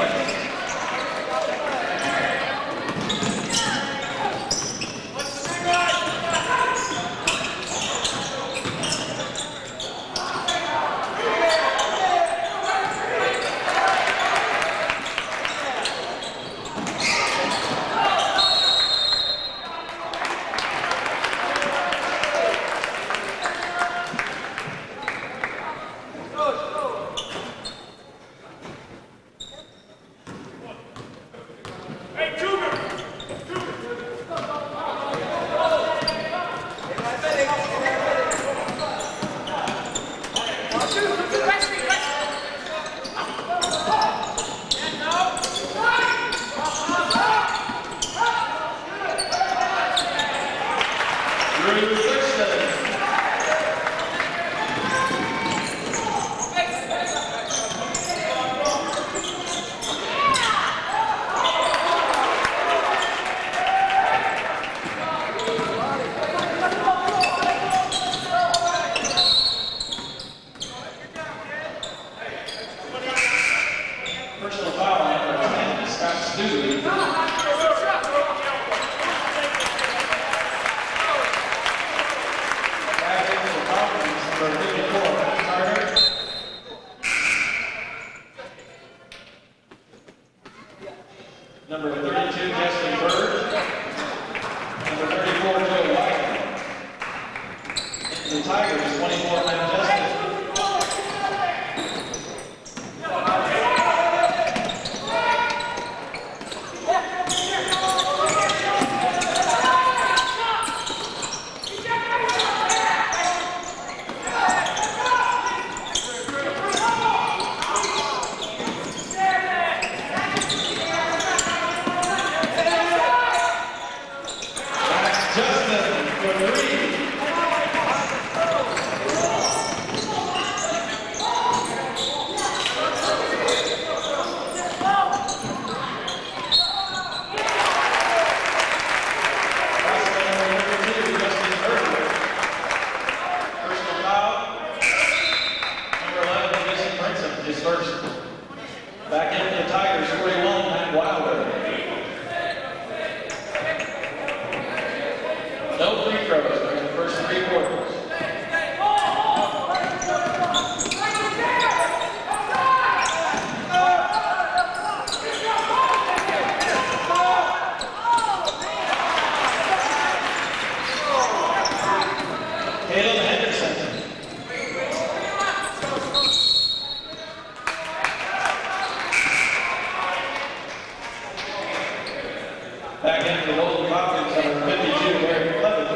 the Golden Falcons, number 52, Derek Levitt.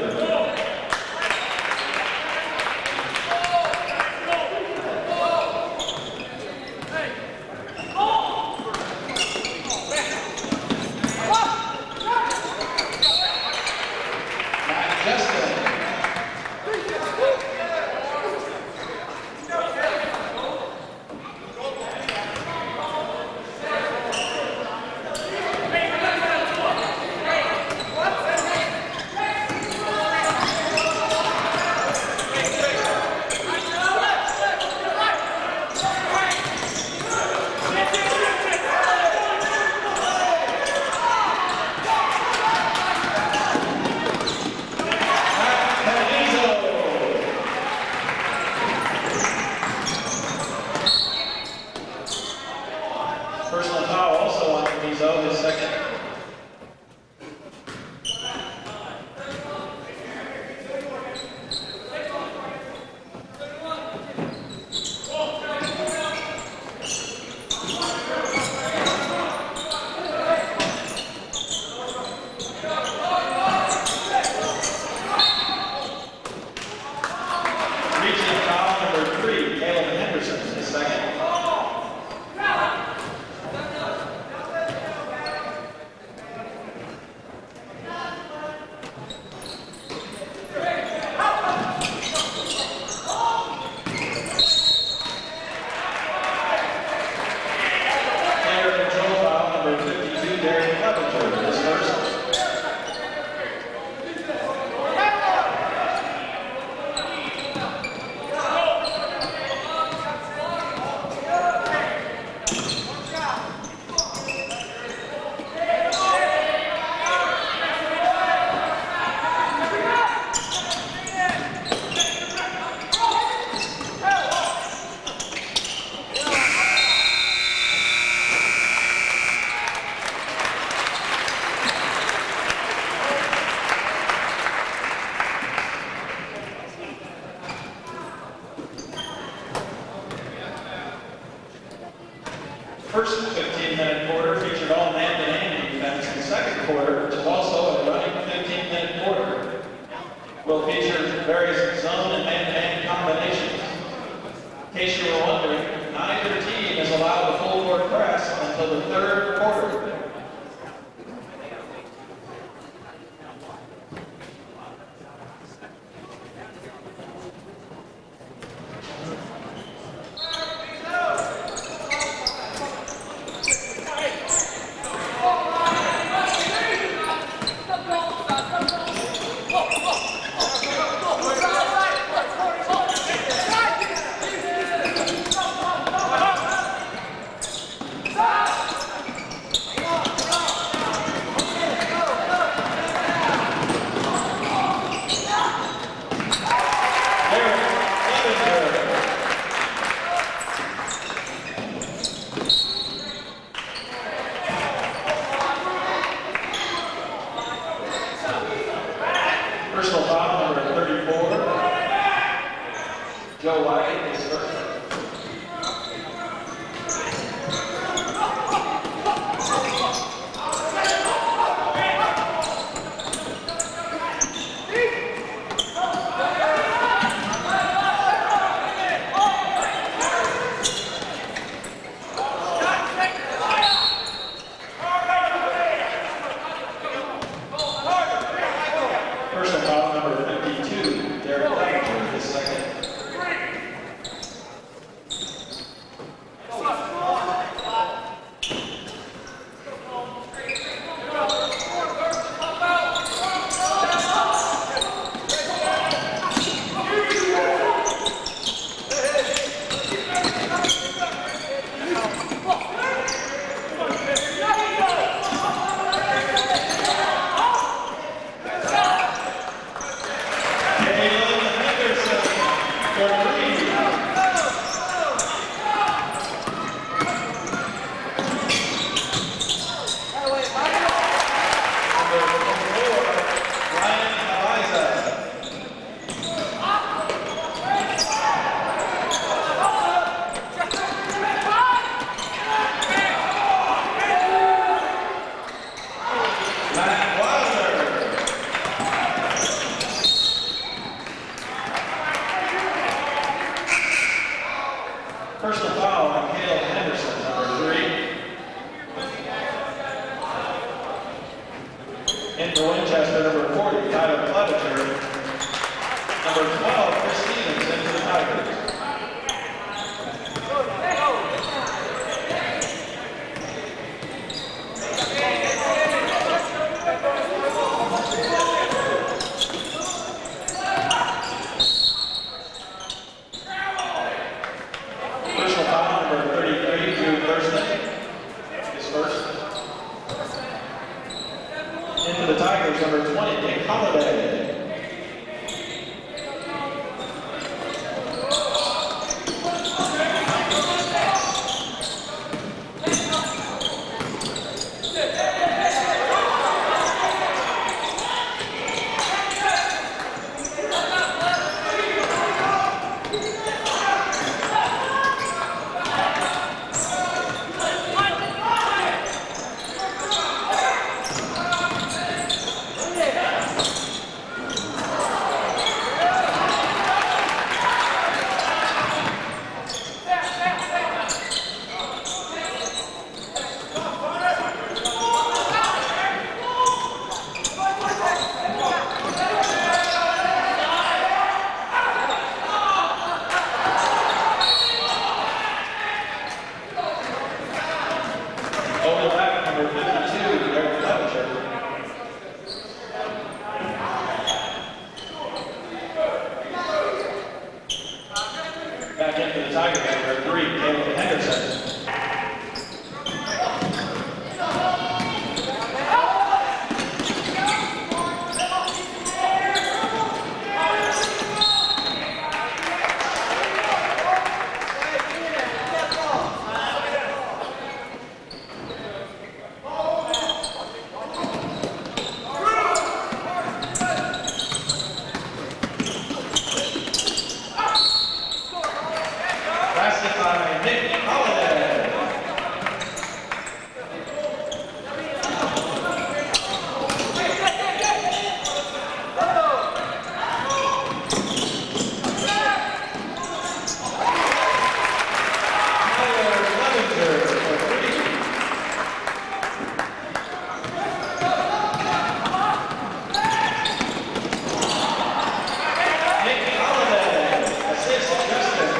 Personal foul also on Canizo, his second. Reaching foul number 3, Caleb Henderson, his second. Player control foul number 52, Derek Levitt, his first. First 15-minute quarter featured all man-to-man defense. The second quarter, which is also a running 15-minute quarter, will feature various zone and man-to-man combinations. In case you were wondering, neither team is allowed a full court press until the third quarter. For Winchester, number 40, Tyler Clevenger. Number 12, Chris Stevens into the Tigers. Personal foul, number 33, Drew Thurston. His first. Into the Tigers, number 20, Nick Holliday. Over the back, number 52, Derek Clevenger. Back into the Tigers, number 3, Caleb Henderson. Basket by Nick Holliday. Tyler Clevenger for 3. Nick Holliday, assist Justin.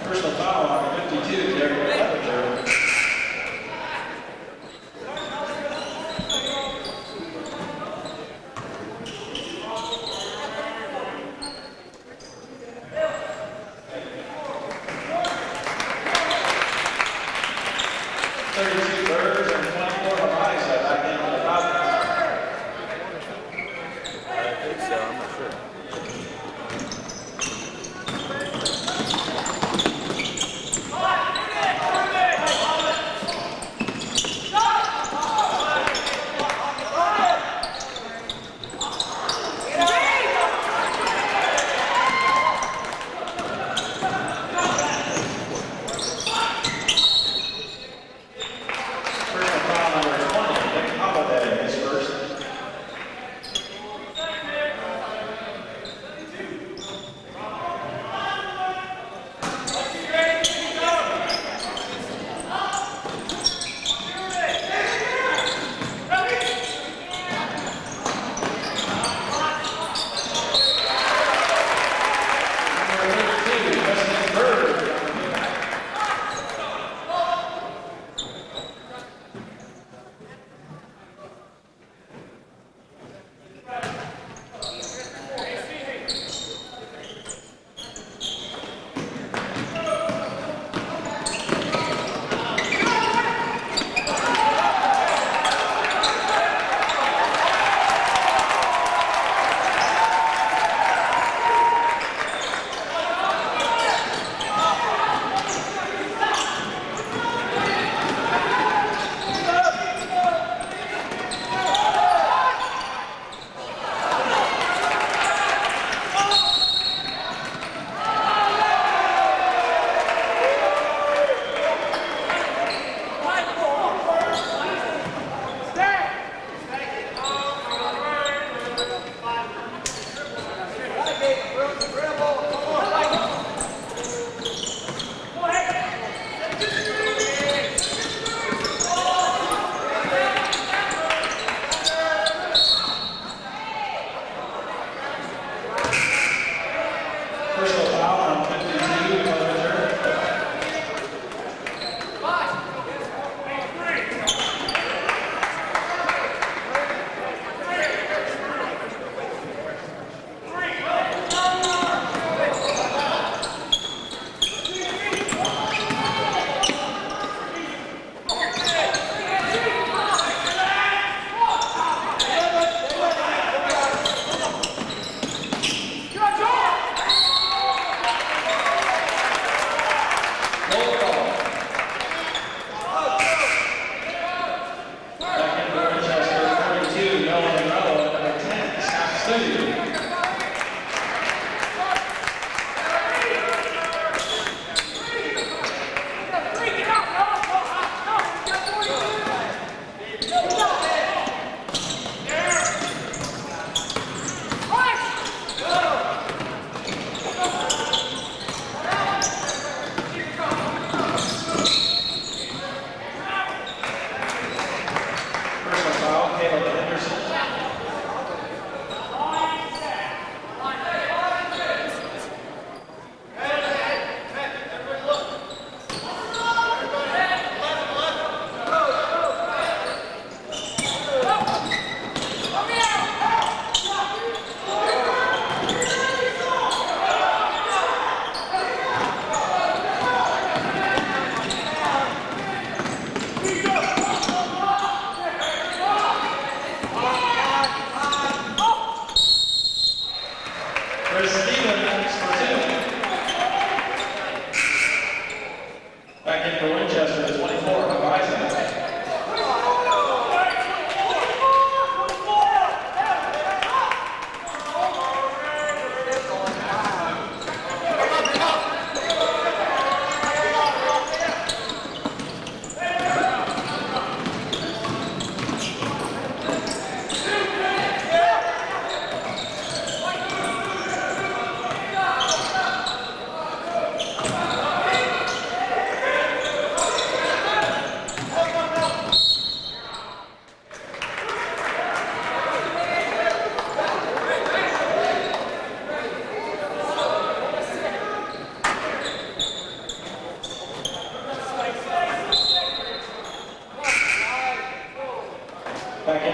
Personal foul on 52, Derek Clevenger. $32 Birds and 24 Hawaii set back into the Falcons. I think so, I'm not sure.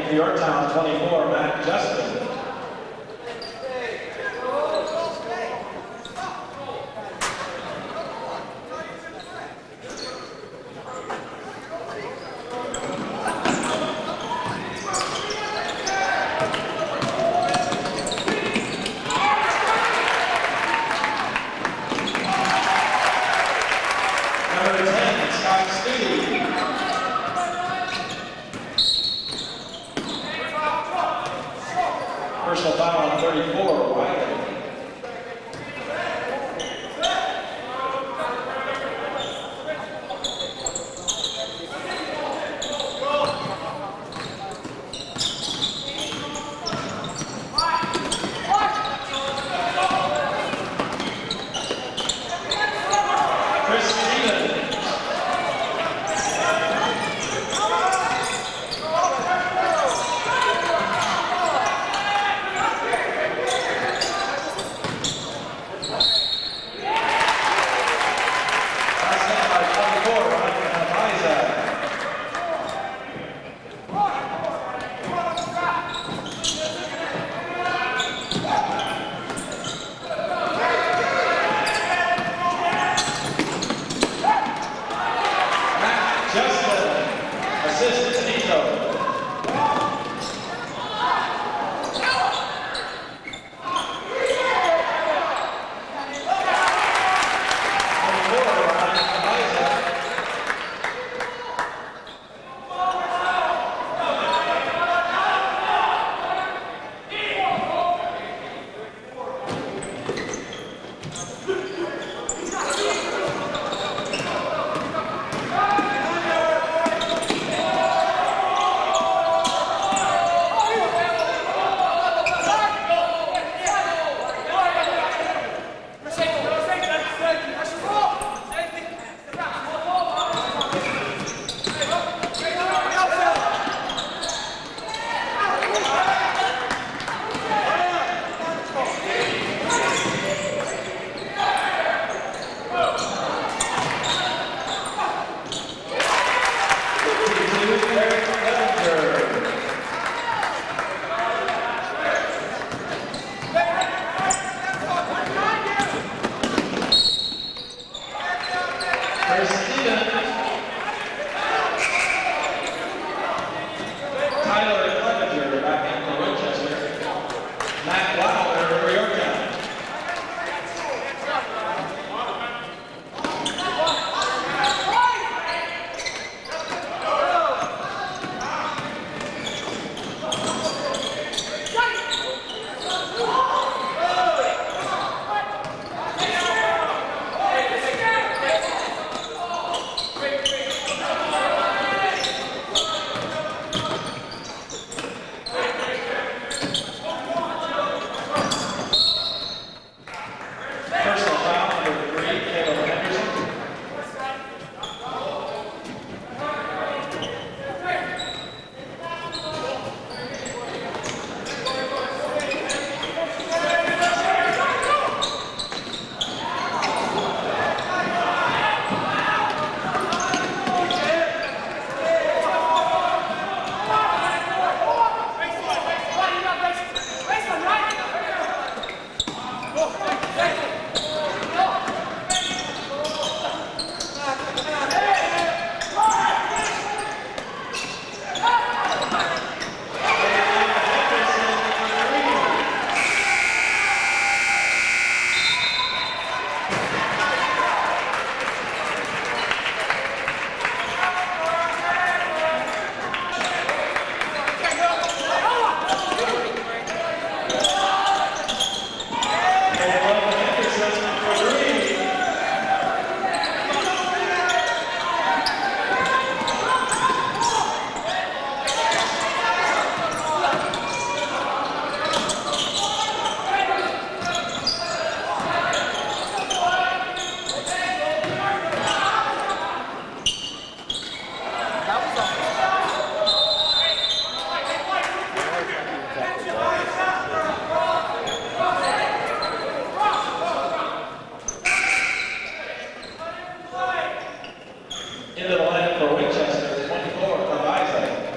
for Yorktown, 24, Matt Justin. Personal foul on 34, Wiley. Into the line for Winchester, 24 for Isaac.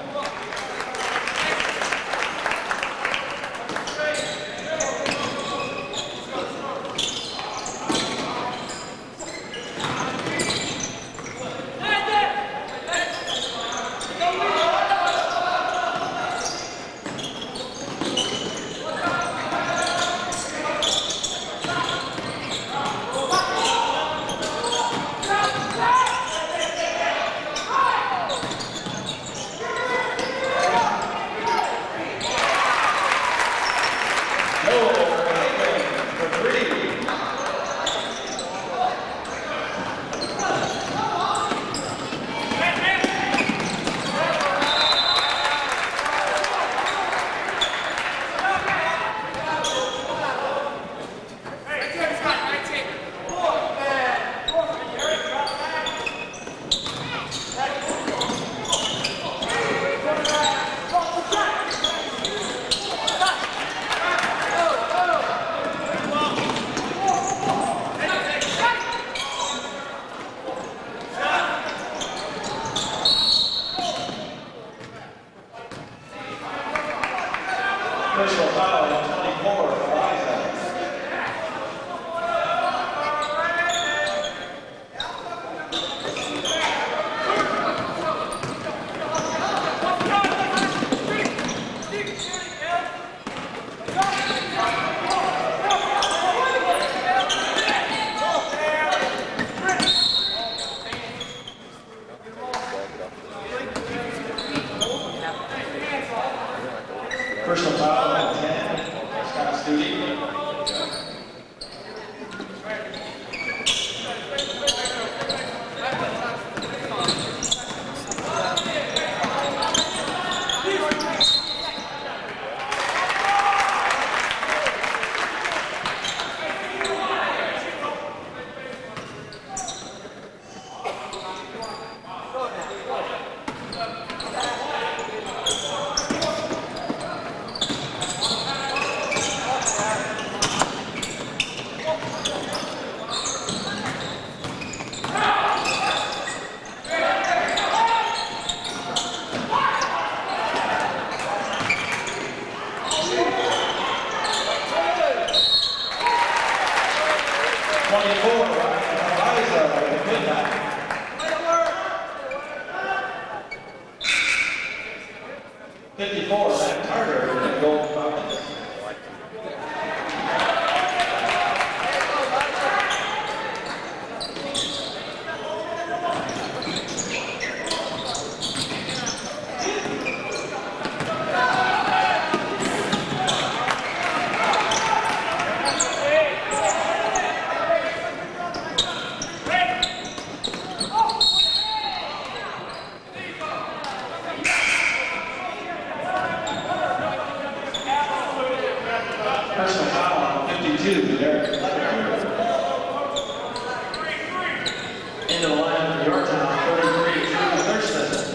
good back. 54, Matt Carter, with the gold Falcons. Personal foul on 52, Derek Levinger. Into the line of Yorktown, 43, Drew Thurston.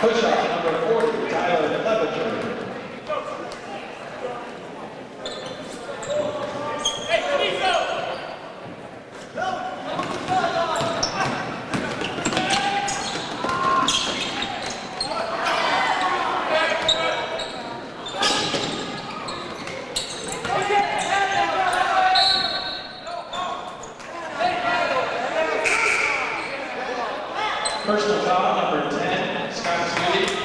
Push-off number 40, Tyler Levinger. Personal foul number 10, Scott Sweetie.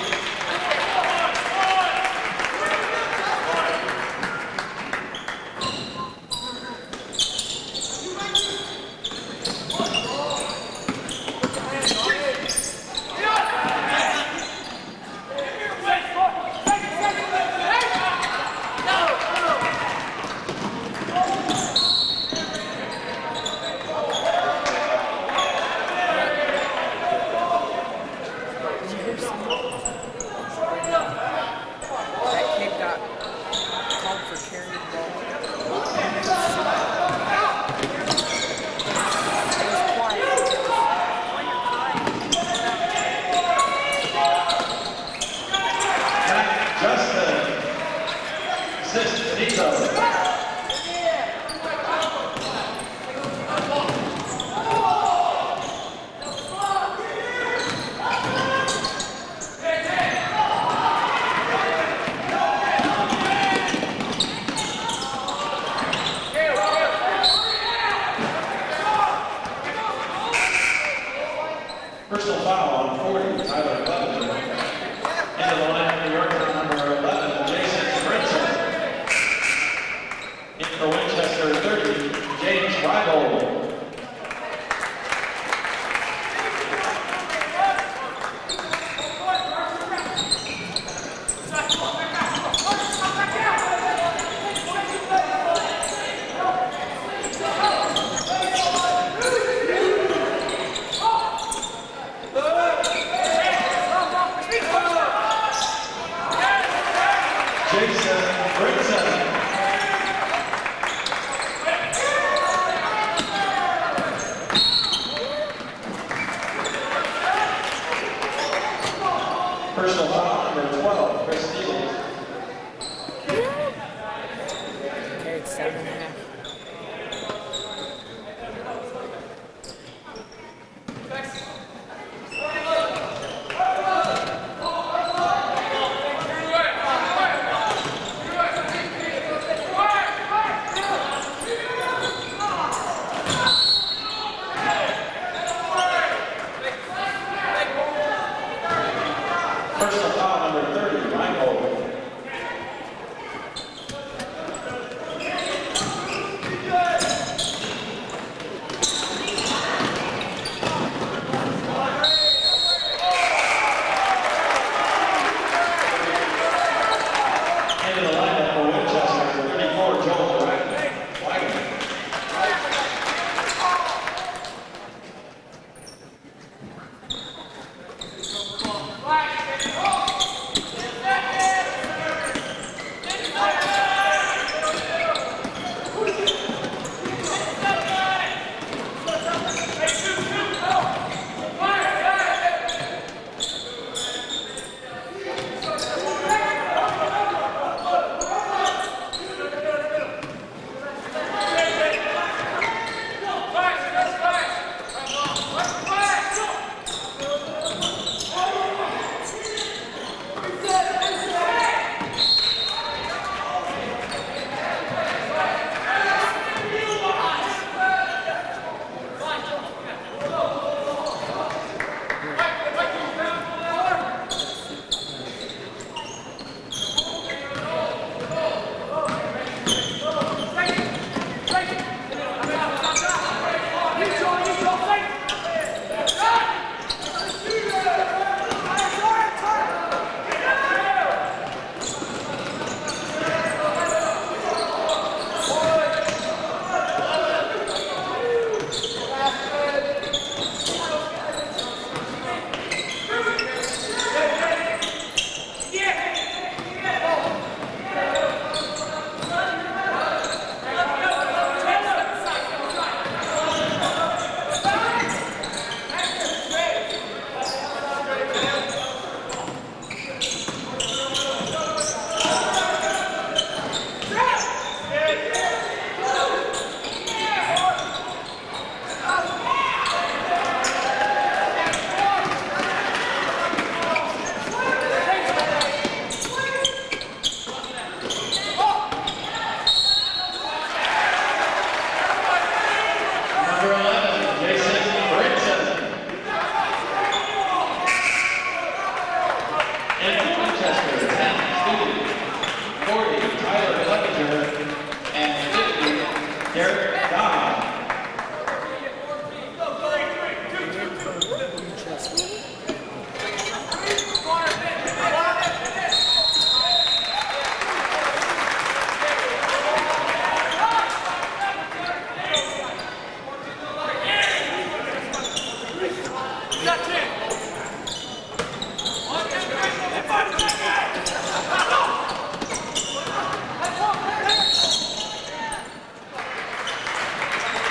Derek Dodd.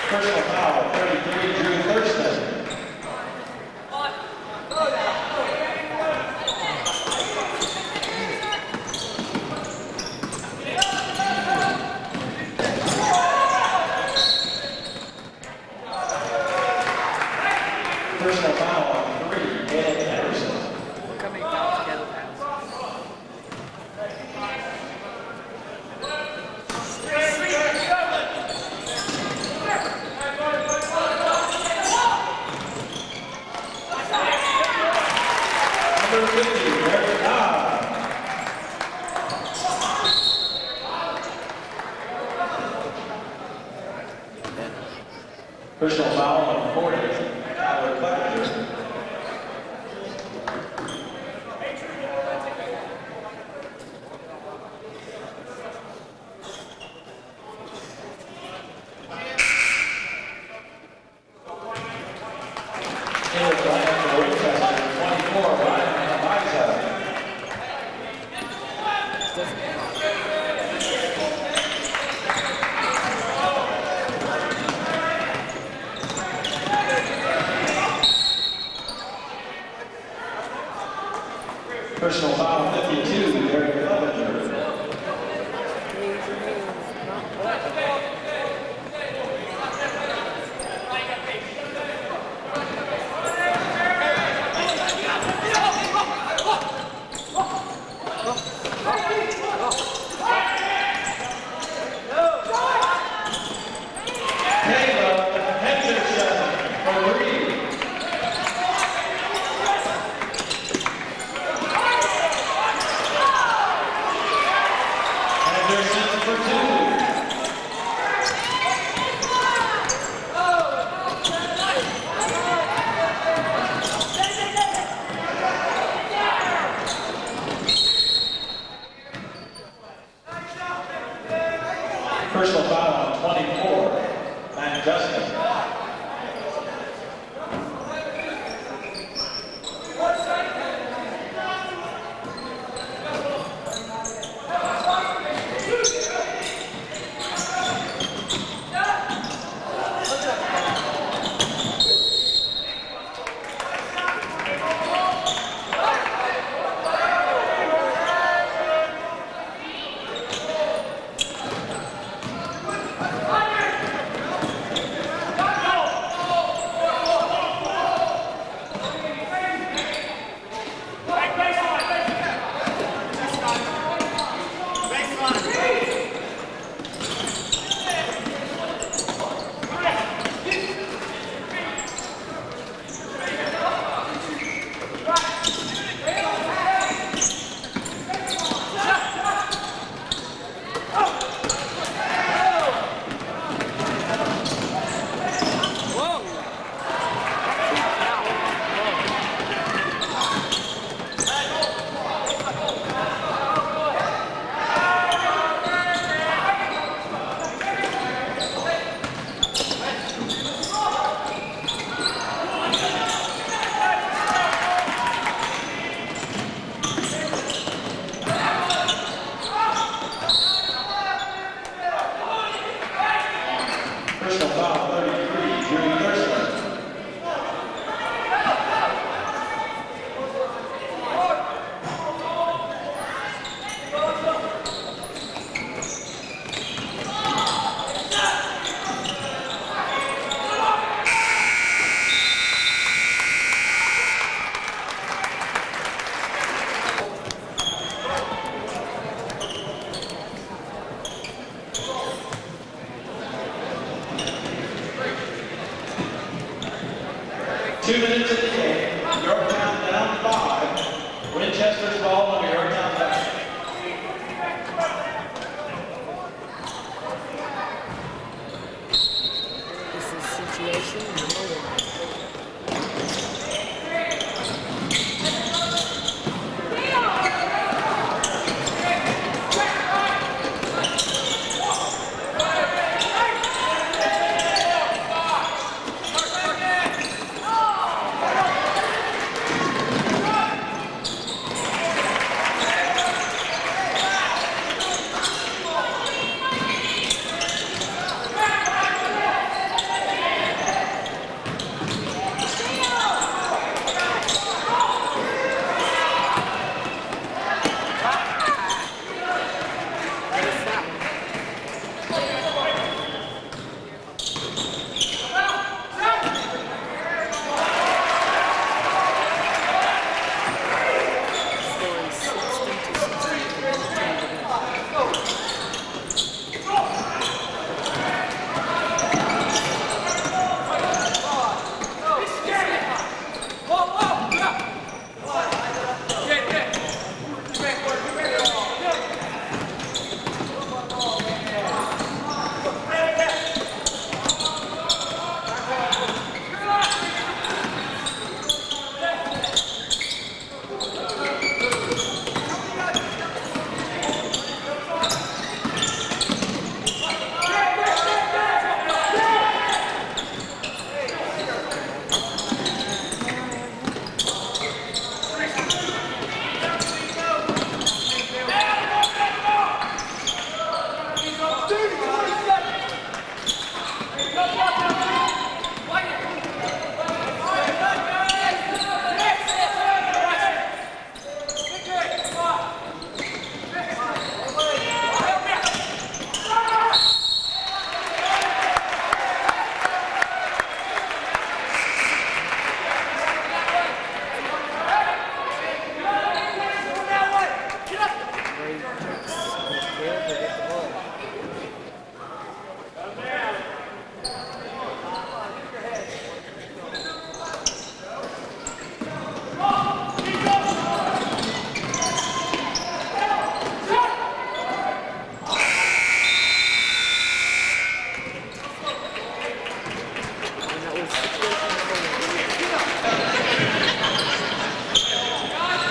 Personal foul, 33, Drew Thurston. Personal foul, 3, Galen Anderson. Number 50, Derek Dodd. Personal foul on 40, Tyler Clevenger. Caleb Bryant for Winchester, 24, Ryan Maiza. Personal foul 52, Derek Clevenger. Caleb Henderson for Reed. Henderson for 2. Personal foul on 24, Matt Justin. Personal foul 33, Drew Thurston. Two minutes in the game. Yorktown down 5. Winchester's ball under Yorktown back. Situation number 1.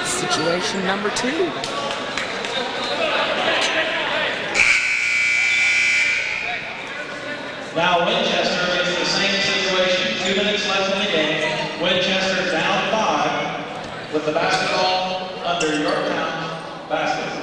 Situation number 2. Now Winchester is the same situation. 2 minutes left in the game. Winchester down 5 with the basketball under Yorktown basket.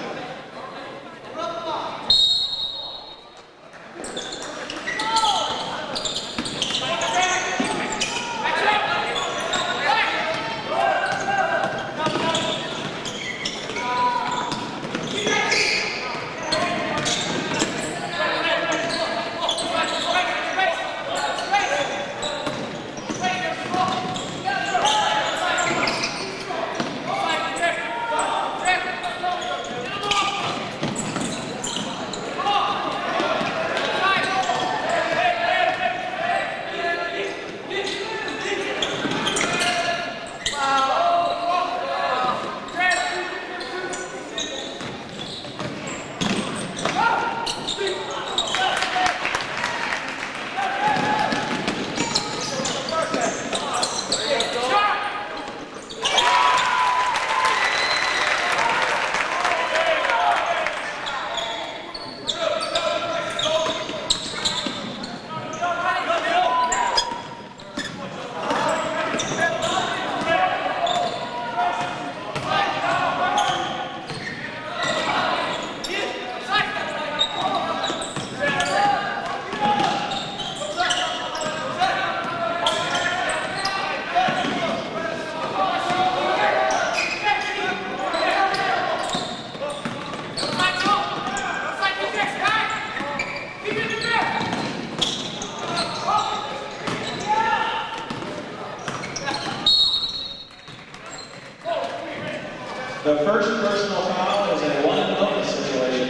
The first personal foul is a 1-and-0 situation.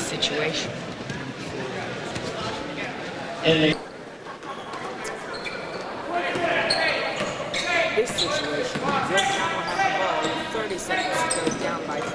situation. In the This situation, Yorktown will have the ball with 30 seconds to go down by 2.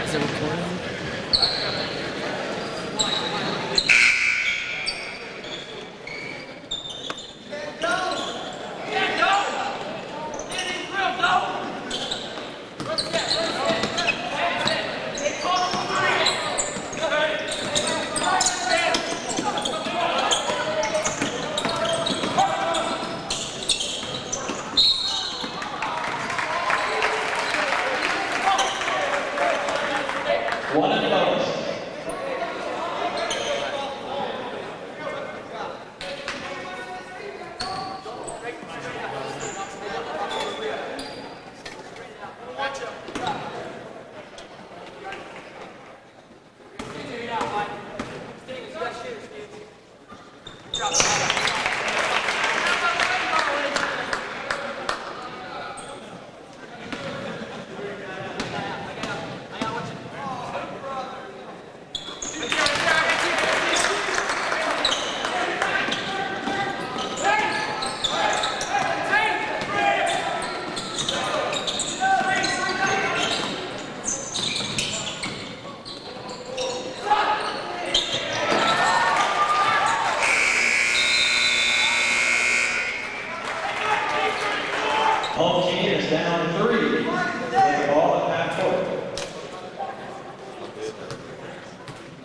Is it recording? one and bonus. Home team is down 3 with the ball at half court.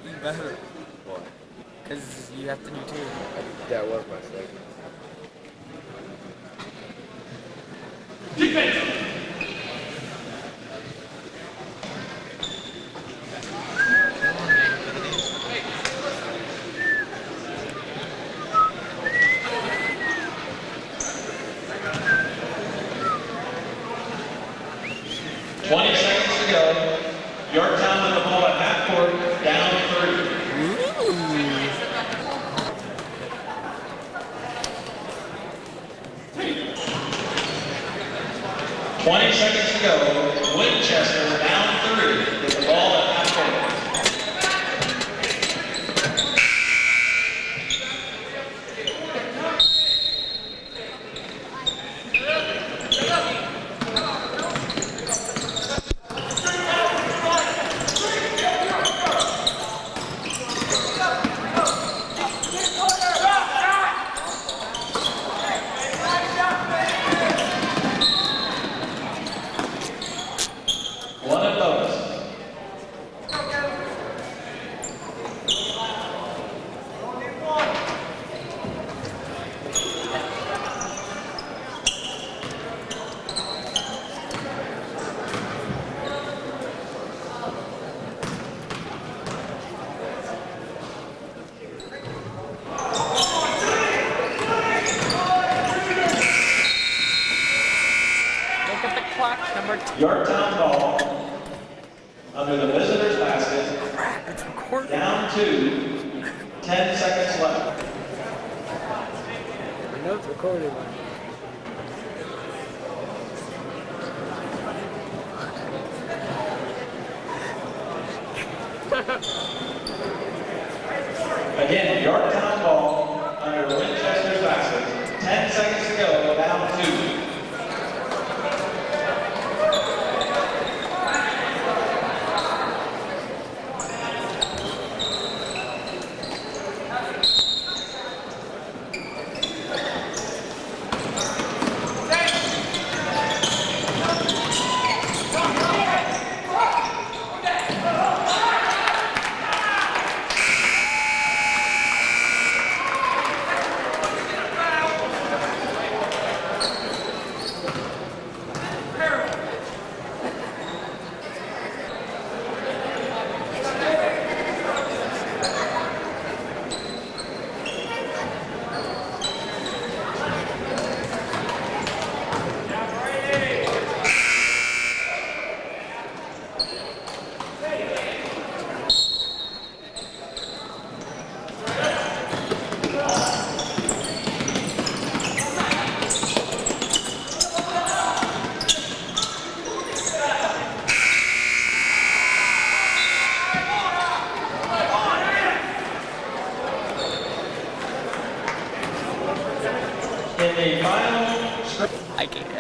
You better. Because you have to do 2. That was my second. Defense. 20 seconds to go. Yorktown with the ball at half court, down 3. 20 seconds to go. Winchester down 3 with the ball at half court. One and bonus. Look at the clock, number 2. Yorktown ball under the visitor's basket, Crap, it's recording. down 2, 10 seconds left. I know it's recording. Again, Yorktown ball under Winchester's basket, 10 seconds to go, down 2. I can't.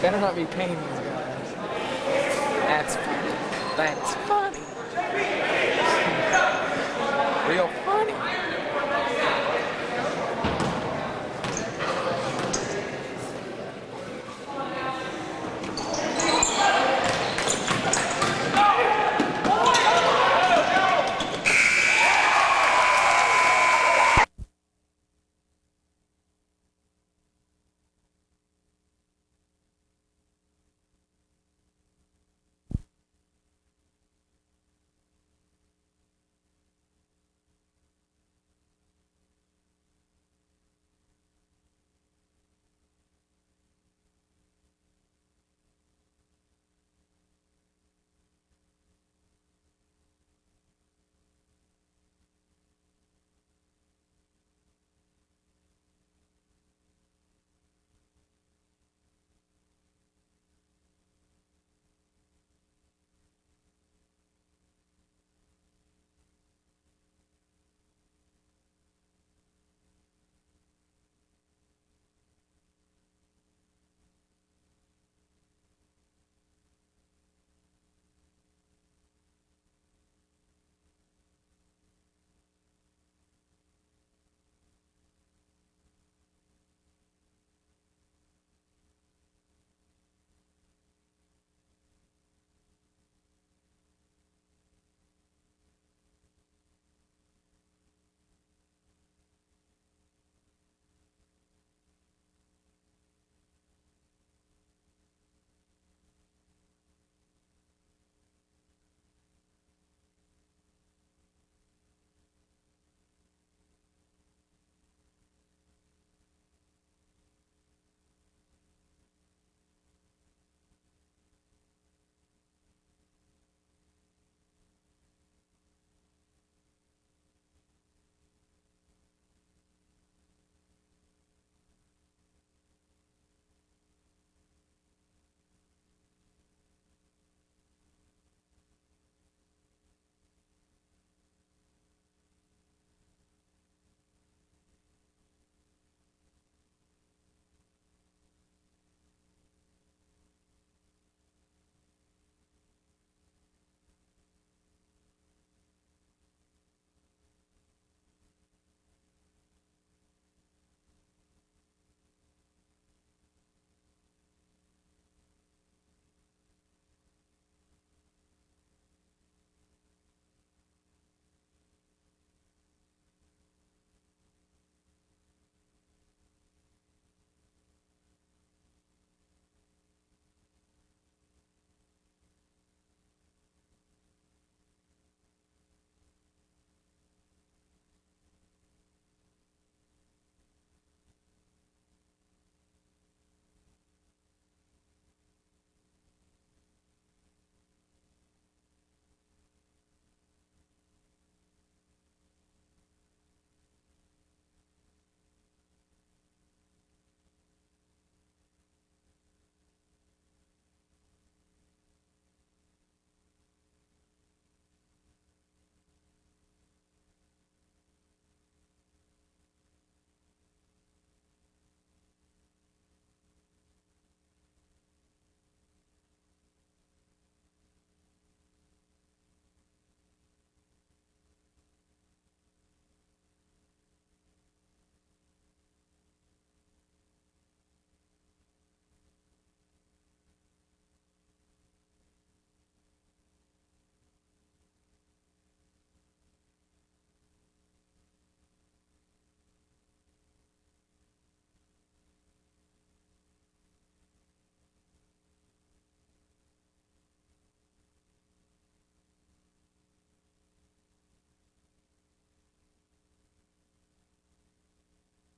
Better not be paying these guys. That's funny. That's funny.